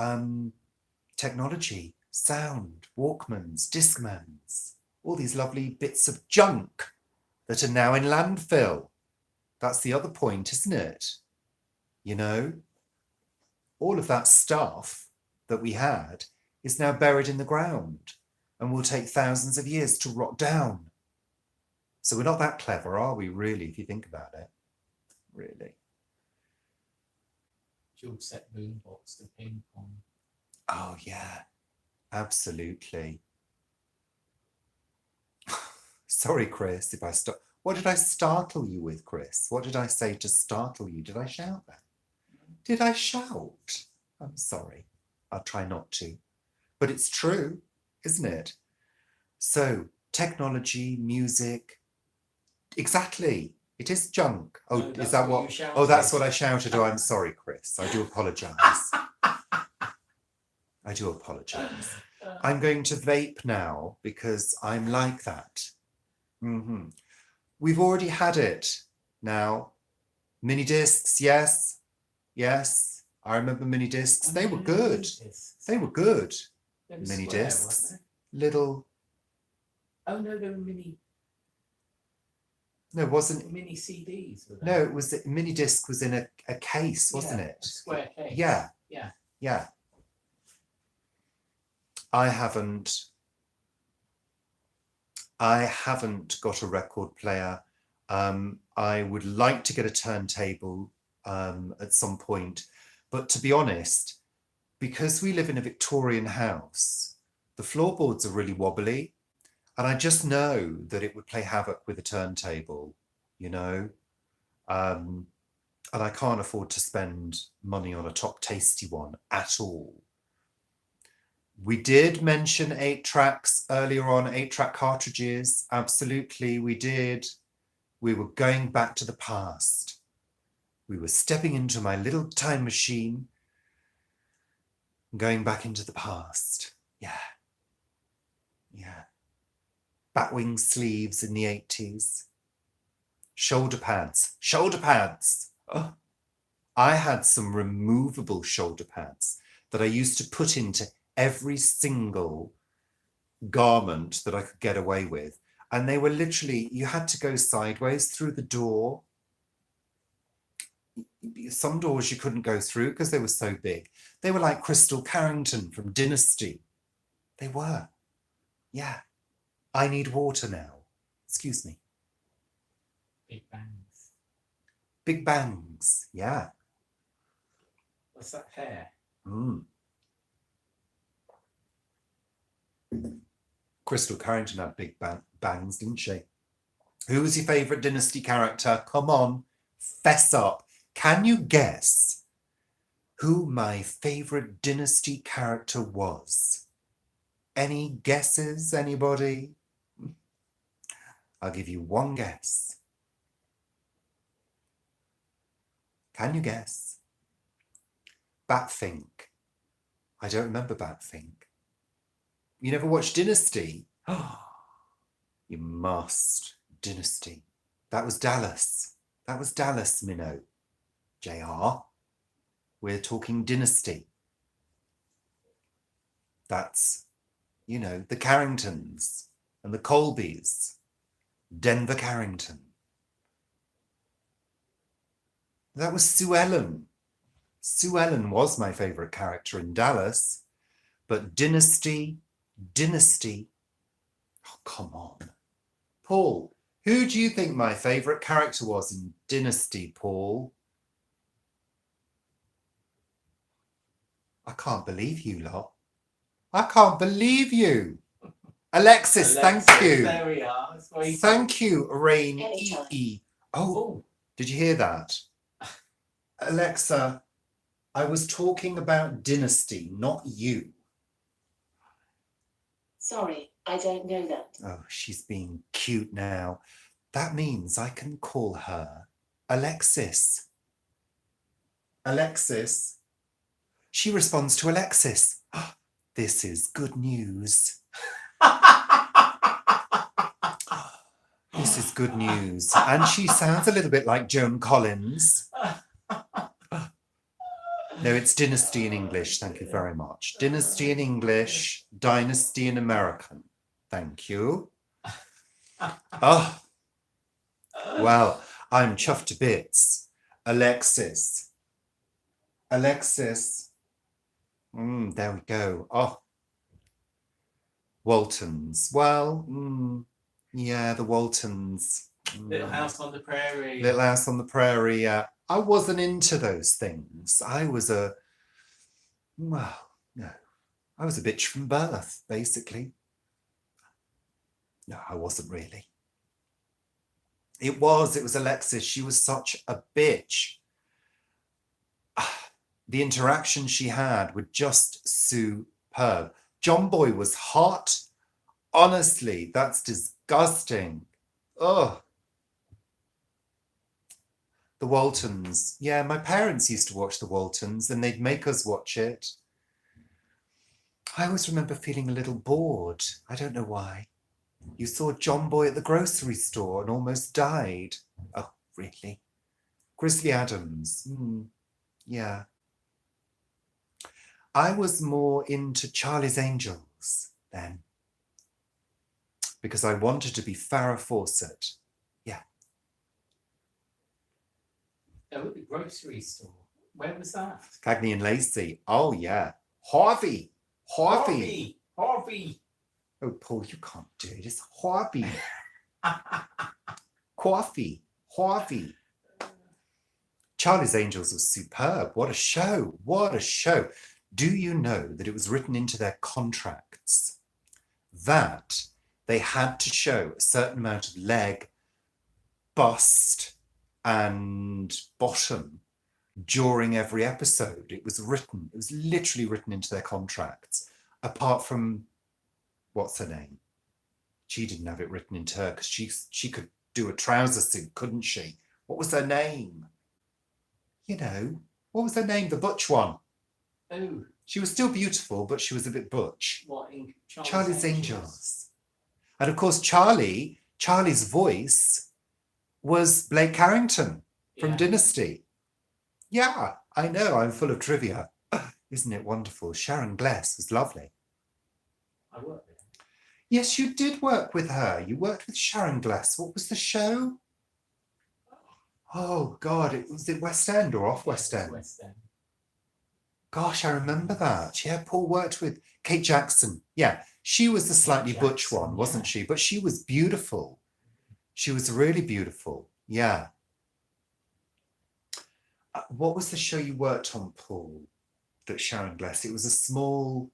Technology, sound, Walkmans, Discmans, all these lovely bits of junk that are now in landfill. That's the other point, isn't it? You know, all of that stuff that we had is now buried in the ground and will take thousands of years to rot down. So we're not that clever, are we, really, if you think about it? Really. Dual set boombox, the ping pong. Oh, yeah, absolutely. Sorry, Chris, if I start. What did I startle you with, Chris? What did I say to startle you? Did I shout that? Did I shout? I'm sorry. I'll try not to. But it's true, isn't it? So, technology, music, exactly. It is junk. Oh, No, is that's that what what? you Oh, that's shouted. what I shouted. Oh, I'm sorry, Chris. I do apologise. I do apologise. I'm going to vape now because I'm like that. We've already had it now. Minidiscs, yes. Yes. I remember Minidiscs. They were good. They were good. They were Minidiscs. square, weren't Little. they? Oh no, they were mini. No, it wasn't. Mini CDs. Were they? No, it was. Minidisc was in a case, wasn't it? A square case. Yeah. Yeah. Yeah. I haven't got a record player. I would like to get a turntable at some point, but to be honest, because we live in a Victorian house, the floorboards are really wobbly, and I just know that it would play havoc with a turntable, you know, and I can't afford to spend money on a top tasty one at all. We did mention 8 tracks earlier on, 8-track cartridges. Absolutely, we did. We were going back to the past. We were stepping into my little time machine, going back into the past. Yeah. Yeah. Batwing sleeves in the 80s. Shoulder pads. Shoulder pads. Oh. I had some removable shoulder pads that I used to put into every single garment that I could get away with. And they were literally, you had to go sideways through the door. Some doors you couldn't go through because they were so big. They were like Crystal Carrington from Dynasty. They were. Yeah. I need water now. Excuse me. Big bangs. Big bangs. Yeah. What's that hair? Crystal Carrington had big bangs, didn't she? Who was your favourite Dynasty character? Come on, fess up. Can you guess who my favourite Dynasty character was? Any guesses, anybody? I'll give you one guess. Can you guess? Batfink. I don't remember Batfink. You never watched Dynasty? You must. Dynasty. That was Dallas. That was Dallas, Minnow. JR. We're talking Dynasty. That's, you know, the Carringtons and the Colbys. Denver Carrington. That was Sue Ellen. Sue Ellen was my favourite character in Dallas. But Dynasty. Oh, come on. Paul, who do you think my favourite character was in Dynasty, Paul? I can't believe you lot. I can't believe you. Alexis, thank you. There we are. Thank you, Rain E. Oh, did you hear that? Alexa, I was talking about Dynasty, not you. Sorry, I don't know that. Oh, she's being cute now. That means I can call her Alexis. Alexis. She responds to Alexis. Oh, this is good news. This is good news. And she sounds a little bit like Joan Collins. No, it's Dynasty in English. Thank you very much. Dynasty in English, Dynasty in American. Thank you. Oh, well, I'm chuffed to bits. Alexis. Alexis. There we go. Oh, Waltons. Well, yeah, the Waltons. Little House on the Prairie. Little House on the Prairie, yeah. I wasn't into those things. I was a bitch from birth, basically. No, I wasn't really. It was Alexis. She was such a bitch. The interaction she had were just superb. John Boy was hot. Honestly, that's disgusting. Oh. The Waltons. Yeah, my parents used to watch the Waltons and they'd make us watch it. I always remember feeling a little bored. I don't know why. You saw John Boy at the grocery store and almost died. Oh, really? Grizzly Adams. Yeah. I was more into Charlie's Angels then because I wanted to be Farrah Fawcett. Yeah. Oh, at the grocery store. Where was that? Cagney and Lacey. Oh, yeah. Harvey. Harvey. Oh, Paul, you can't do it. It's Harvey. Coffee. Harvey. Charlie's Angels was superb. What a show. What a show. Do you know that it was written into their contracts that they had to show a certain amount of leg, bust, and bottom during every episode? It was literally written into their contracts, apart from, what's her name? She didn't have it written into her because she could do a trouser suit, couldn't she? What was her name? You know, what was her name? The butch one. Oh. She was still beautiful, but she was a bit butch. What, in Charlie's Angels. And of course, Charlie's voice was Blake Carrington from Dynasty. Yeah, I know, I'm full of trivia. Isn't it wonderful? Sharon Gless was lovely. I worked with her. Yes, you did work with her. You worked with Sharon Gless. What was the show? Oh, God, was it West End or off West End? West End. Gosh, I remember that. Yeah, Paul worked with Kate Jackson. Yeah, she was the slightly butch one, wasn't she? But she was beautiful. She was really beautiful. Yeah. What was the show you worked on, Paul, that Sharon Gless? It was a small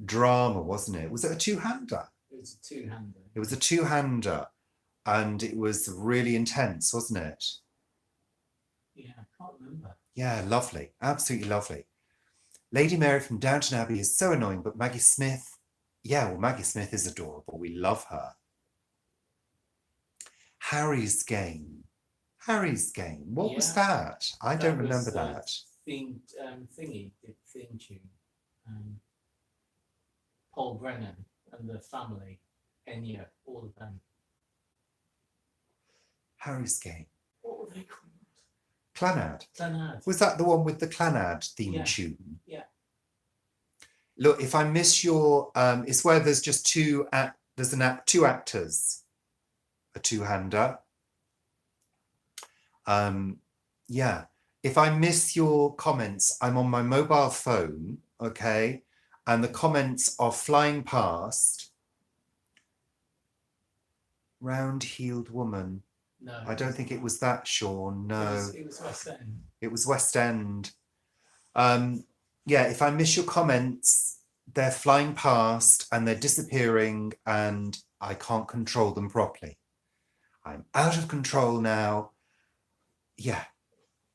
drama, wasn't it? Was it a two-hander? It was a two-hander. It was a two-hander, and it was really intense, wasn't it? Yeah, I can't remember. Yeah, lovely. Absolutely lovely. Lady Mary from Downton Abbey is so annoying, but Maggie Smith, yeah, well, Maggie Smith is adorable. We love her. Harry's Game. Harry's Game. What was that? I don't remember that. Theme tune. Paul Brennan and the family, Enya, all of them. Harry's Game. What were they called? Clanad. Clanad. Was that the one with the Clanad theme tune? Yeah. Look, if I miss your, it's where there's just two actors, a two-hander. Yeah. If I miss your comments, I'm on my mobile phone, okay? And the comments are flying past. Round-heeled woman. No. I don't think it was that, Sean. No. It was West End. It was West End. Yeah, if I miss your comments, they're flying past and they're disappearing and I can't control them properly. I'm out of control now. Yeah.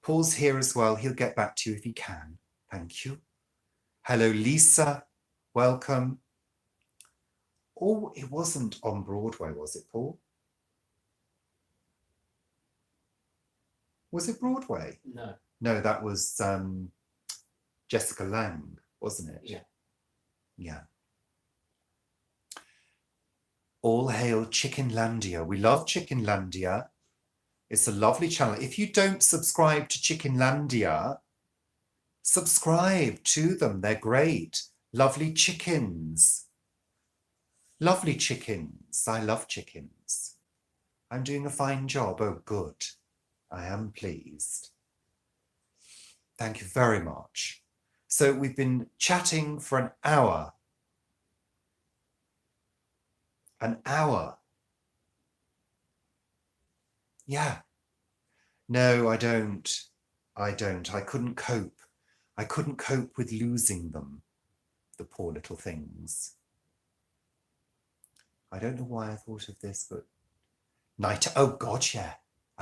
Paul's here as well. He'll get back to you if he can. Thank you. Hello, Lisa. Welcome. Oh, it wasn't on Broadway, was it, Paul? Was it Broadway? No. No, that was Jessica Lange, wasn't it? Yeah. Yeah. All hail Chickenlandia. We love Chickenlandia. It's a lovely channel. If you don't subscribe to Chickenlandia, subscribe to them. They're great. Lovely chickens. Lovely chickens. I love chickens. I'm doing a fine job. Oh, good. I am pleased. Thank you very much. So we've been chatting for an hour. An hour. Yeah. No, I don't. I couldn't cope. I couldn't cope with losing them, the poor little things. I don't know why I thought of this, but oh God, yeah.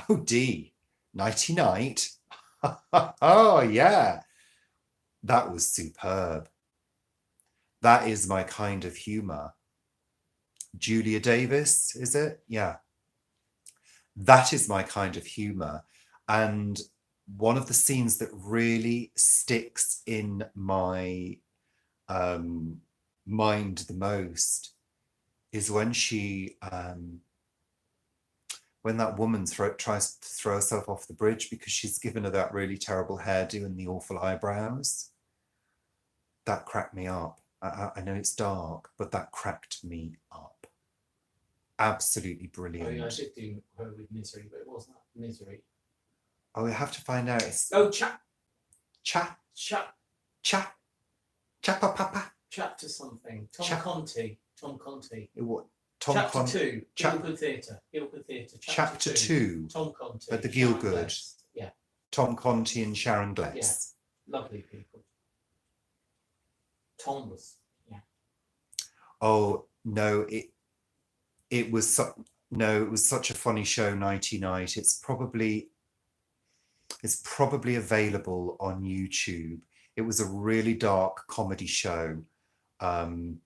Oh, D. Nighty night. Oh, yeah. That was superb. That is my kind of humour. Julia Davis, is it? Yeah. That is my kind of humour. And one of the scenes that really sticks in my mind the most is when when that woman tries to throw herself off the bridge because she's given her that really terrible hairdo and the awful eyebrows. That cracked me up. I know it's dark, but that cracked me up. Absolutely brilliant. Oh, yeah, I did do her with Misery, but it wasn't Misery. Oh, we have to find out. It's Oh, Chapapa. Chapter something. Tom Conti. What? Chapter 2. Feel-Good Theatre. Feel-Good Theatre. Chapter 2. Tom Conti. But the Gielgud. Yeah. Tom Conti and Sharon Gless. Yeah. Lovely people. Tom was. Yeah. Oh no! It was such a funny show. Nighty Night. It's probably available on YouTube. It was a really dark comedy show. And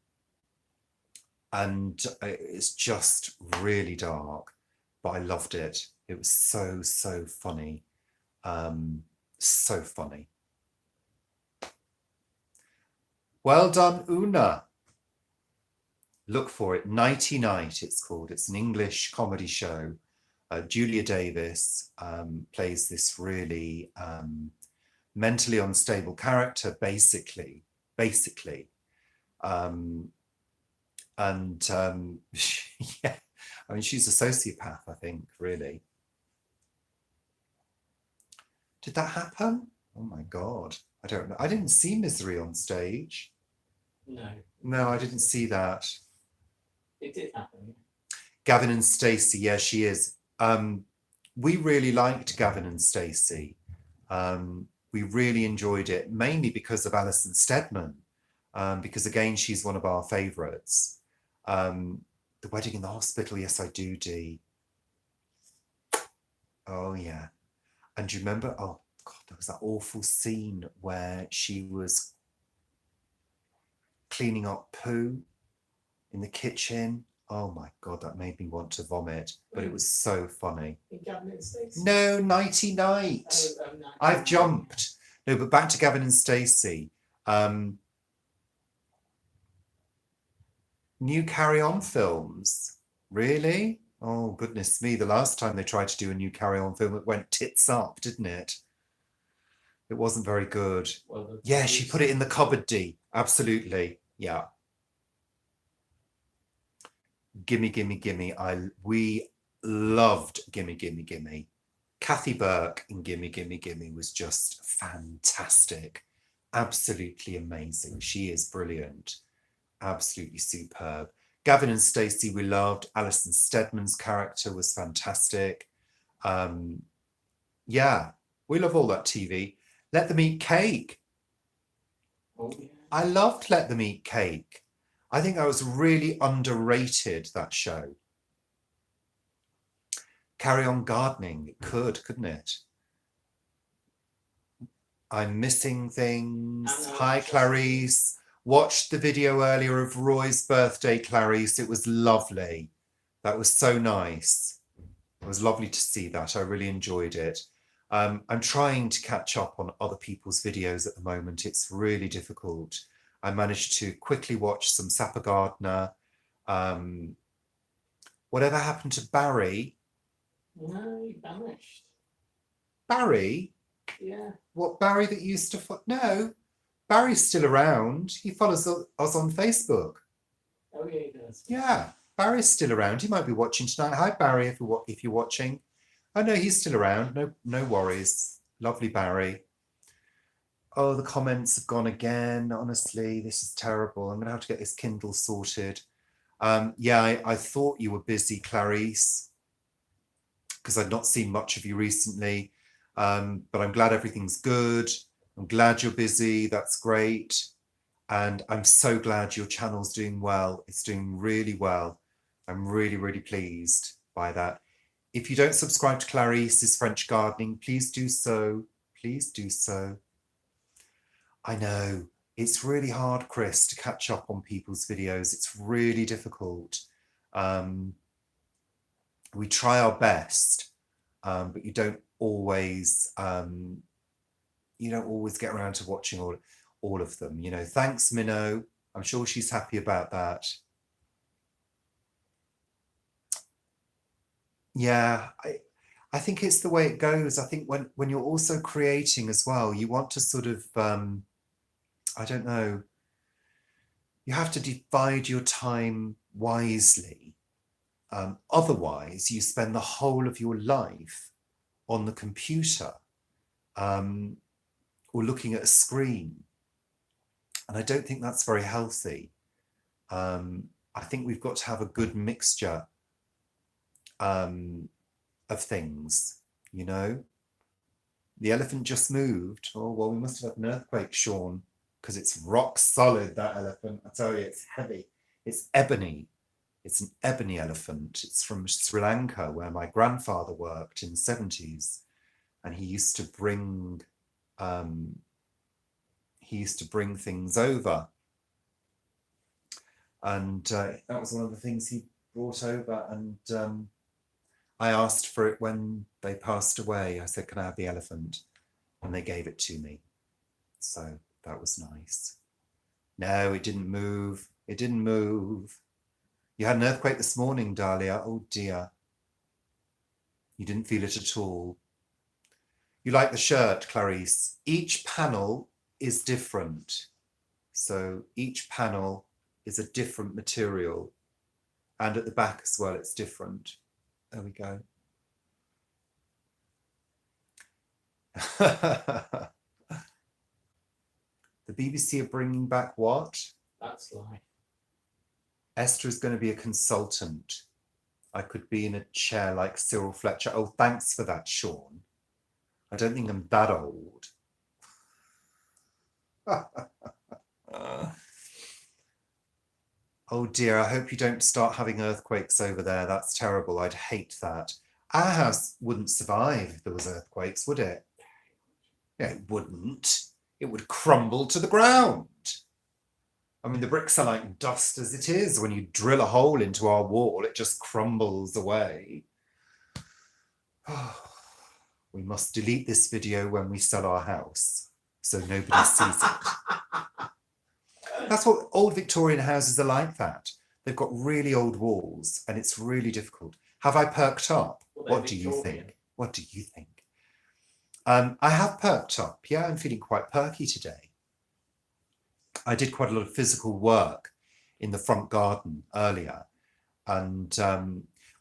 it's just really dark, but I loved it. It was so funny. So funny. Well done, Una. Look for it. Nighty Night, it's called. It's an English comedy show. Julia Davis plays this really mentally unstable character, basically. And yeah, I mean, she's a sociopath, I think, really. Did that happen? Oh my God. I don't know. I didn't see Misery on stage. No, I didn't see that. It did happen. Gavin and Stacey, yeah, she is. We really liked Gavin and Stacey. We really enjoyed it, mainly because of Alison Steadman, because again, she's one of our favourites. The Wedding in the Hospital, yes, I do, Dee. Oh, yeah. And do you remember, oh, God, there was that awful scene where she was cleaning up poo in the kitchen. Oh my God, that made me want to vomit, but it was so funny. No, Nighty Night. I've jumped. No, but back to Gavin and Stacey. New Carry On films. Really? Oh, goodness me. The last time they tried to do a new Carry On film, it went tits up, didn't it? It wasn't very good. Well, yeah, she put it in the cupboard, Dee. Absolutely. Yeah. Gimme, Gimme, Gimme. We loved Gimme, Gimme, Gimme. Kathy Burke in Gimme, Gimme, Gimme was just fantastic. Absolutely amazing. She is brilliant. Absolutely superb. Gavin and Stacey we loved. Alison Steadman's character was fantastic. Yeah, we love all that TV. Let Them Eat Cake. Oh, yeah. I loved Let Them Eat Cake. I think that was really underrated, that show. Carry On Gardening. It couldn't it? I'm Missing Things. Hi, Clarice. Watched the video earlier of Roy's birthday, Clarice. It was lovely. That was so nice. It was lovely to see that. I really enjoyed it. I'm trying to catch up on other people's videos at the moment. It's really difficult. I managed to quickly watch some Sapper Gardner. Whatever happened to Barry? No, he vanished. Barry? Yeah. What, Barry that used to... No, Barry's still around. He follows us on Facebook. Oh, yeah, he does. Yeah, Barry's still around. He might be watching tonight. Hi, Barry, if you're watching. Oh, no, he's still around. No worries. Lovely Barry. Oh, the comments have gone again. Honestly, this is terrible. I'm going to have to get this Kindle sorted. Yeah, I thought you were busy, Clarice, because I'd not seen much of you recently. But I'm glad everything's good. I'm glad you're busy. That's great. And I'm so glad your channel's doing well. It's doing really well. I'm really, really pleased by that. If you don't subscribe to Clarice's French Gardening, please do so. Please do so. I know it's really hard, Chris, to catch up on people's videos. It's really difficult. We try our best, but you don't always get around to watching all of them. You know, thanks, Minnow. I'm sure she's happy about that. Yeah, I think it's the way it goes. I think when you're also creating as well, you want to sort of I don't know, you have to divide your time wisely. Otherwise, you spend the whole of your life on the computer or looking at a screen. And I don't think that's very healthy. I think we've got to have a good mixture of things, you know. The elephant just moved. Oh, well, we must have had an earthquake, Sean, because it's rock solid, that elephant. I tell you, it's heavy. It's ebony. It's an ebony elephant. It's from Sri Lanka, where my grandfather worked in the 70s. And he used to bring things over. And that was one of the things he brought over. And I asked for it when they passed away. I said, can I have the elephant? And they gave it to me. So that was nice. No, it didn't move. It didn't move. You had an earthquake this morning, Dahlia. Oh dear. You didn't feel it at all. You like the shirt, Clarice. Each panel is different. So each panel is a different material. And at the back as well, it's different. There we go. The BBC are bringing back what? That's life. Esther is going to be a consultant. I could be in a chair like Cyril Fletcher. Oh, thanks for that, Sean. I don't think I'm that old. Oh dear, I hope you don't start having earthquakes over there. That's terrible. I'd hate that. Our house wouldn't survive if there was earthquakes, would it? Yeah, it wouldn't. It would crumble to the ground. I mean, the bricks are like dust as it is. When you drill a hole into our wall, it just crumbles away. We must delete this video when we sell our house so nobody sees it. That's what old Victorian houses are like that. They've got really old walls and it's really difficult. Have I perked up? Well, What do you think? What do you think? I have perked up. Yeah, I'm feeling quite perky today. I did quite a lot of physical work in the front garden earlier. And,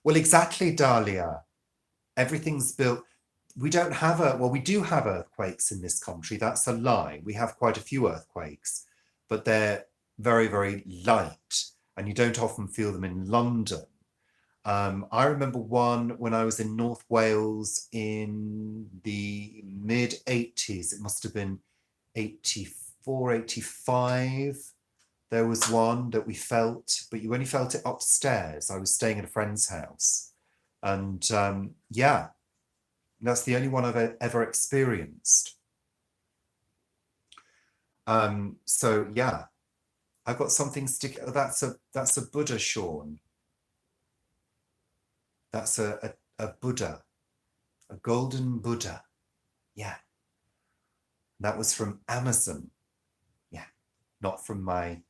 well, exactly, Dahlia. Everything's built. We don't have we do have earthquakes in this country. That's a lie. We have quite a few earthquakes, but they're very, very light. And you don't often feel them in London. I remember one when I was in North Wales in the mid-80s. It must have been 84, 85. There was one that we felt, but you only felt it upstairs. I was staying at a friend's house. And yeah, that's the only one I've ever experienced. So yeah, I've got something sticking. Oh, that's a Buddha, Sean. That's a Buddha, a golden Buddha. Yeah. That was from Amazon. Yeah. Not from my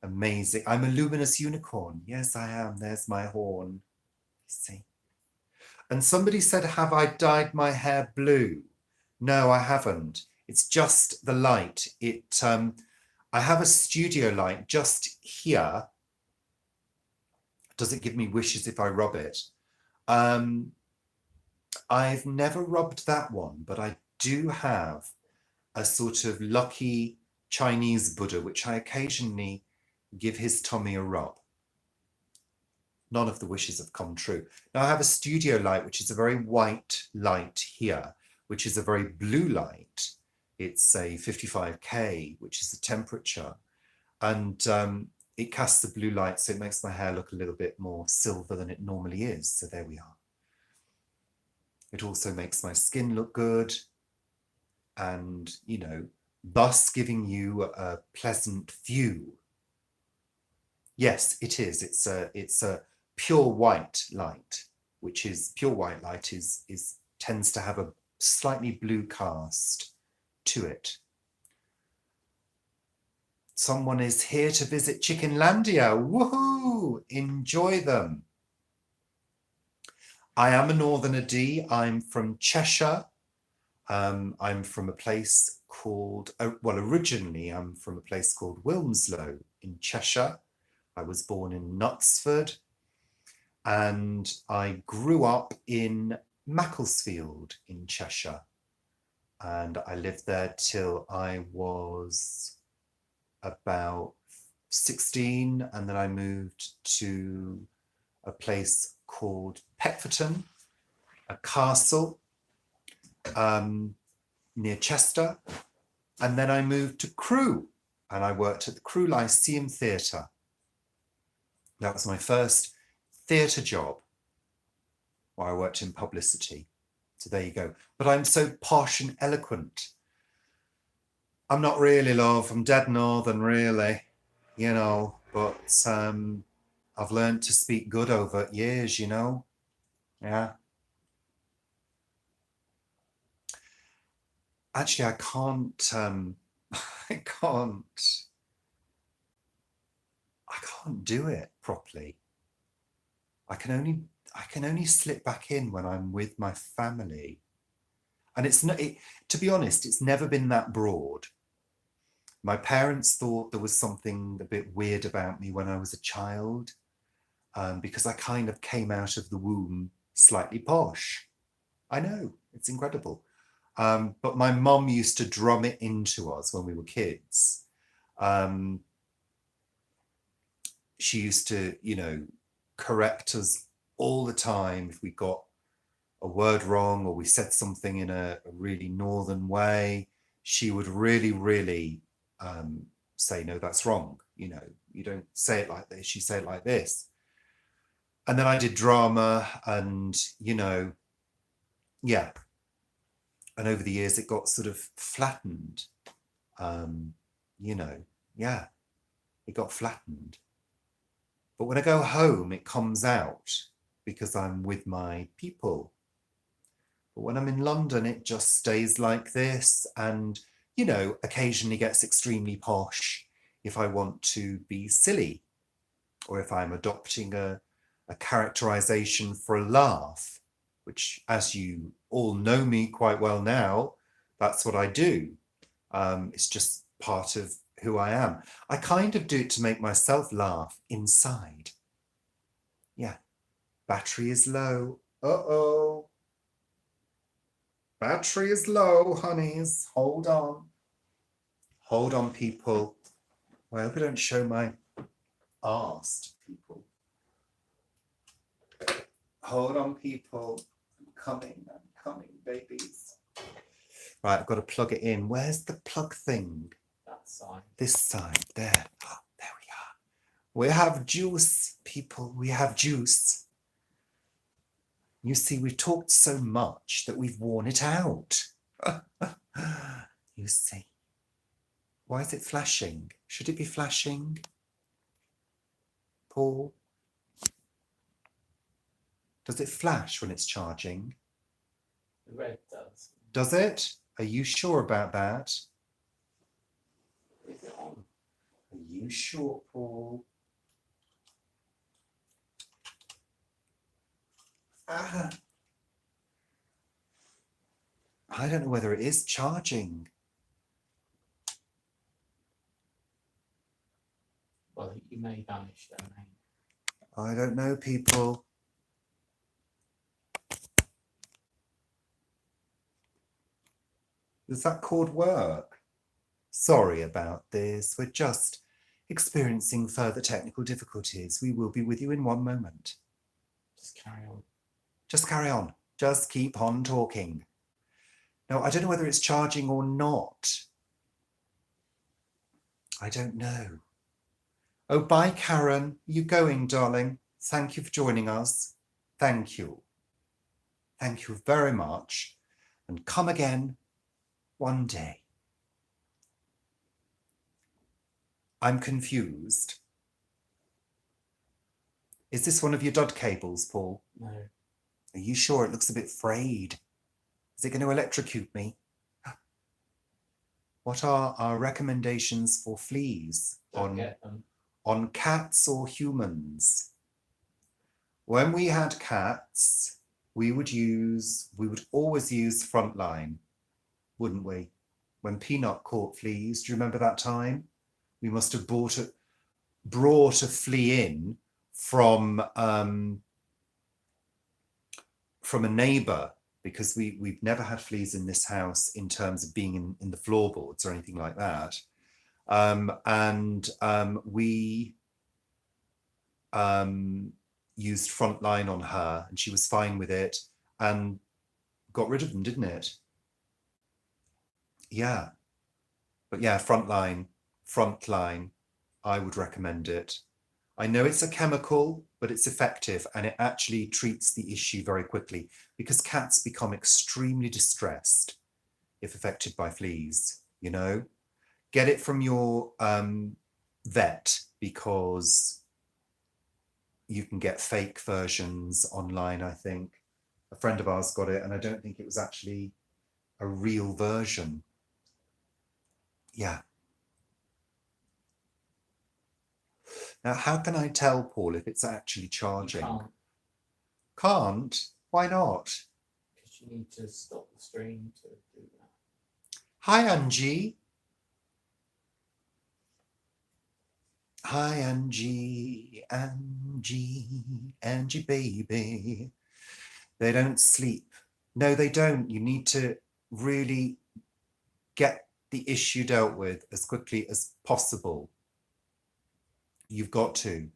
amazing. I'm a luminous unicorn. Yes, I am. There's my horn. See. And somebody said, have I dyed my hair blue? No, I haven't. It's just the light. I have a studio light just here. Does it give me wishes if I rub it? I've never rubbed that one, but I do have a sort of lucky Chinese Buddha, which I occasionally give his tummy a rub. None of the wishes have come true. Now I have a studio light, which is a very white light here, which is a very blue light. It's a 55K, which is the temperature. And it casts the blue light, so it makes my hair look a little bit more silver than it normally is. So there we are. It also makes my skin look good. And, you know, thus giving you a pleasant view. Yes, it is. It's a pure white light, which is pure white light tends to have a slightly blue cast to it. Someone is here to visit Chickenlandia. Woohoo! Enjoy them. I am a Northerner D. I'm from Cheshire. I'm from a place called, well, originally I'm from a place called Wilmslow in Cheshire. I was born in Knutsford and I grew up in Macclesfield in Cheshire. And I lived there till I was about 16, and then I moved to a place called Petherton, a castle near Chester, and then I moved to Crewe and I worked at the Crewe Lyceum Theatre. That was my first theatre job, where I worked in publicity. So there you go. But I'm so posh and eloquent. I'm not really, love. I'm dead northern, really, you know, but I've learned to speak good over years, you know. Yeah. Actually, I can't do it properly. I can only slip back in when I'm with my family. And it's not, to be honest, it's never been that broad. My parents thought there was something a bit weird about me when I was a child, because I kind of came out of the womb slightly posh. I know, it's incredible. But my mum used to drum it into us when we were kids. She used to, you know, correct us all the time if we got a word wrong or we said something in a really northern way. She would really say, no, that's wrong. You know, you don't say it like this, you say it like this. And then I did drama and, you know, yeah. And over the years, it got sort of flattened. You know, yeah, it got flattened. But when I go home, it comes out because I'm with my people. But when I'm in London, it just stays like this. And, you know, occasionally gets extremely posh if I want to be silly or if I'm adopting a characterization for a laugh, which, as you all know me quite well now, that's what I do. It's just part of who I am. I kind of do it to make myself laugh inside. Yeah. Battery is low. Uh-oh. Battery is low, honeys. Hold on. Hold on, people. Well, I hope I don't show my arse to people. Hold on, people. I'm coming, babies. Right, I've got to plug it in. Where's the plug thing? That side. This side, there. Oh, there we are. We have juice, people. We have juice. You see, we've talked so much that we've worn it out. You see. Why is it flashing? Should it be flashing? Paul? Does it flash when it's charging? The red does. Does it? Are you sure about that? Is it on? Are you sure, Paul? I don't know whether it is charging. Well, you may vanish then, mate. I don't know, people. Does that cord work? Sorry about this. We're just experiencing further technical difficulties. We will be with you in one moment. Just carry on. Just carry on. Just keep on talking. Now, I don't know whether it's charging or not. I don't know. Oh, bye, Karen. You going, darling? Thank you for joining us. Thank you. Thank you very much. And come again one day. I'm confused. Is this one of your dud cables, Paul? No. Are you sure? It looks a bit frayed. Is it going to electrocute me? What are our recommendations for fleas Don't get them. on cats or humans? When we had cats, we would always use Frontline, wouldn't we? When Peanut caught fleas, do you remember that time? We must have brought a flea in from a neighbour, because we've never had fleas in this house in terms of being in the floorboards or anything like that. We used Frontline on her, and she was fine with it and got rid of them, didn't it? Yeah. But yeah, Frontline, I would recommend it. I know it's a chemical, but it's effective, and it actually treats the issue very quickly, because cats become extremely distressed if affected by fleas, you know? Get it from your vet, because you can get fake versions online, I think. A friend of ours got it, and I don't think it was actually a real version. Yeah. Now, how can I tell, Paul, if it's actually charging? You Can't? Why not? because you need to stop the stream to do that. Hi, Angie. Hi, Angie, Angie baby. They don't sleep. No, they don't. You need to really get the issue dealt with as quickly as possible. You've got to.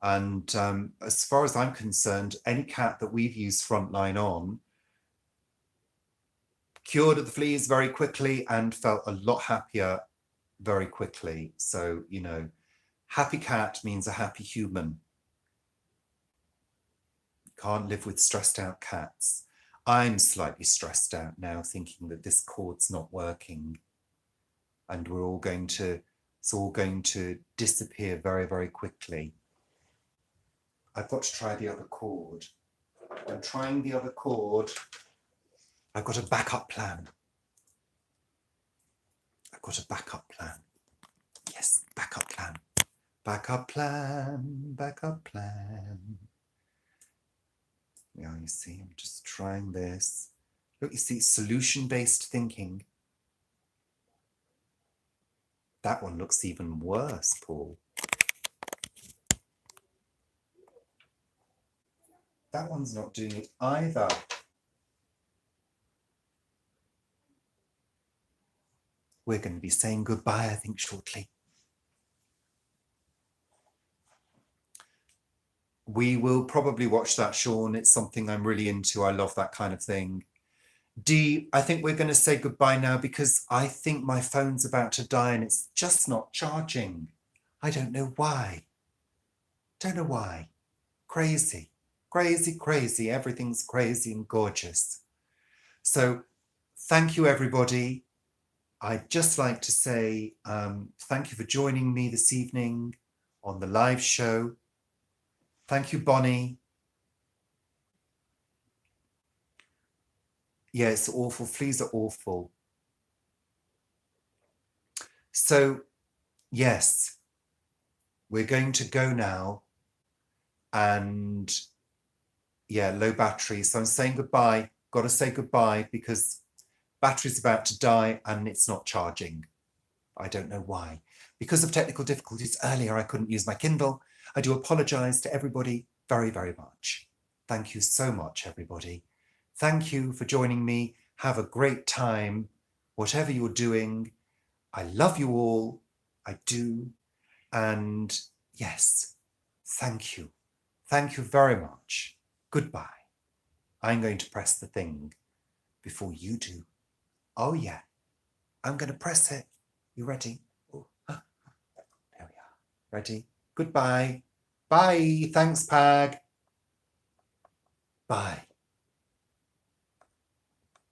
And as far as I'm concerned, any cat that we've used Frontline on cured of the fleas very quickly and felt a lot happier very quickly. So, you know, happy cat means a happy human. Can't live with stressed out cats. I'm slightly stressed out now, thinking that this cord's not working, and it's all going to disappear very, very quickly. I've got to try the other cord. I'm trying the other cord. I've got a backup plan. I've got a backup plan. Yes, backup plan. Backup plan, backup plan. Yeah, you see, I'm just trying this. Look, you see, solution-based thinking. That one looks even worse, Paul. That one's not doing it either. We're going to be saying goodbye, I think, shortly. We will probably watch that, Sean. It's something I'm really into. I love that kind of thing. Dee, I think we're going to say goodbye now, because I think my phone's about to die and it's just not charging. I don't know why. Don't know why. Crazy, crazy, crazy. Everything's crazy and gorgeous. So thank you, everybody. I'd just like to say thank you for joining me this evening on the live show. Thank you, Bonnie. Yeah, it's awful. Fleas are awful. So, yes, we're going to go now. And yeah, low battery. So I'm saying goodbye. Got to say goodbye, because battery's about to die and it's not charging. I don't know why. Because of technical difficulties earlier, I couldn't use my Kindle. I do apologize to everybody very, very much. Thank you so much, everybody. Thank you for joining me. Have a great time, whatever you're doing. I love you all. I do. And yes, thank you. Thank you very much. Goodbye. I'm going to press the thing before you do. Oh, yeah. I'm going to press it. You ready? Oh, there we are. Ready? Goodbye. Bye. Thanks, Pag. Bye.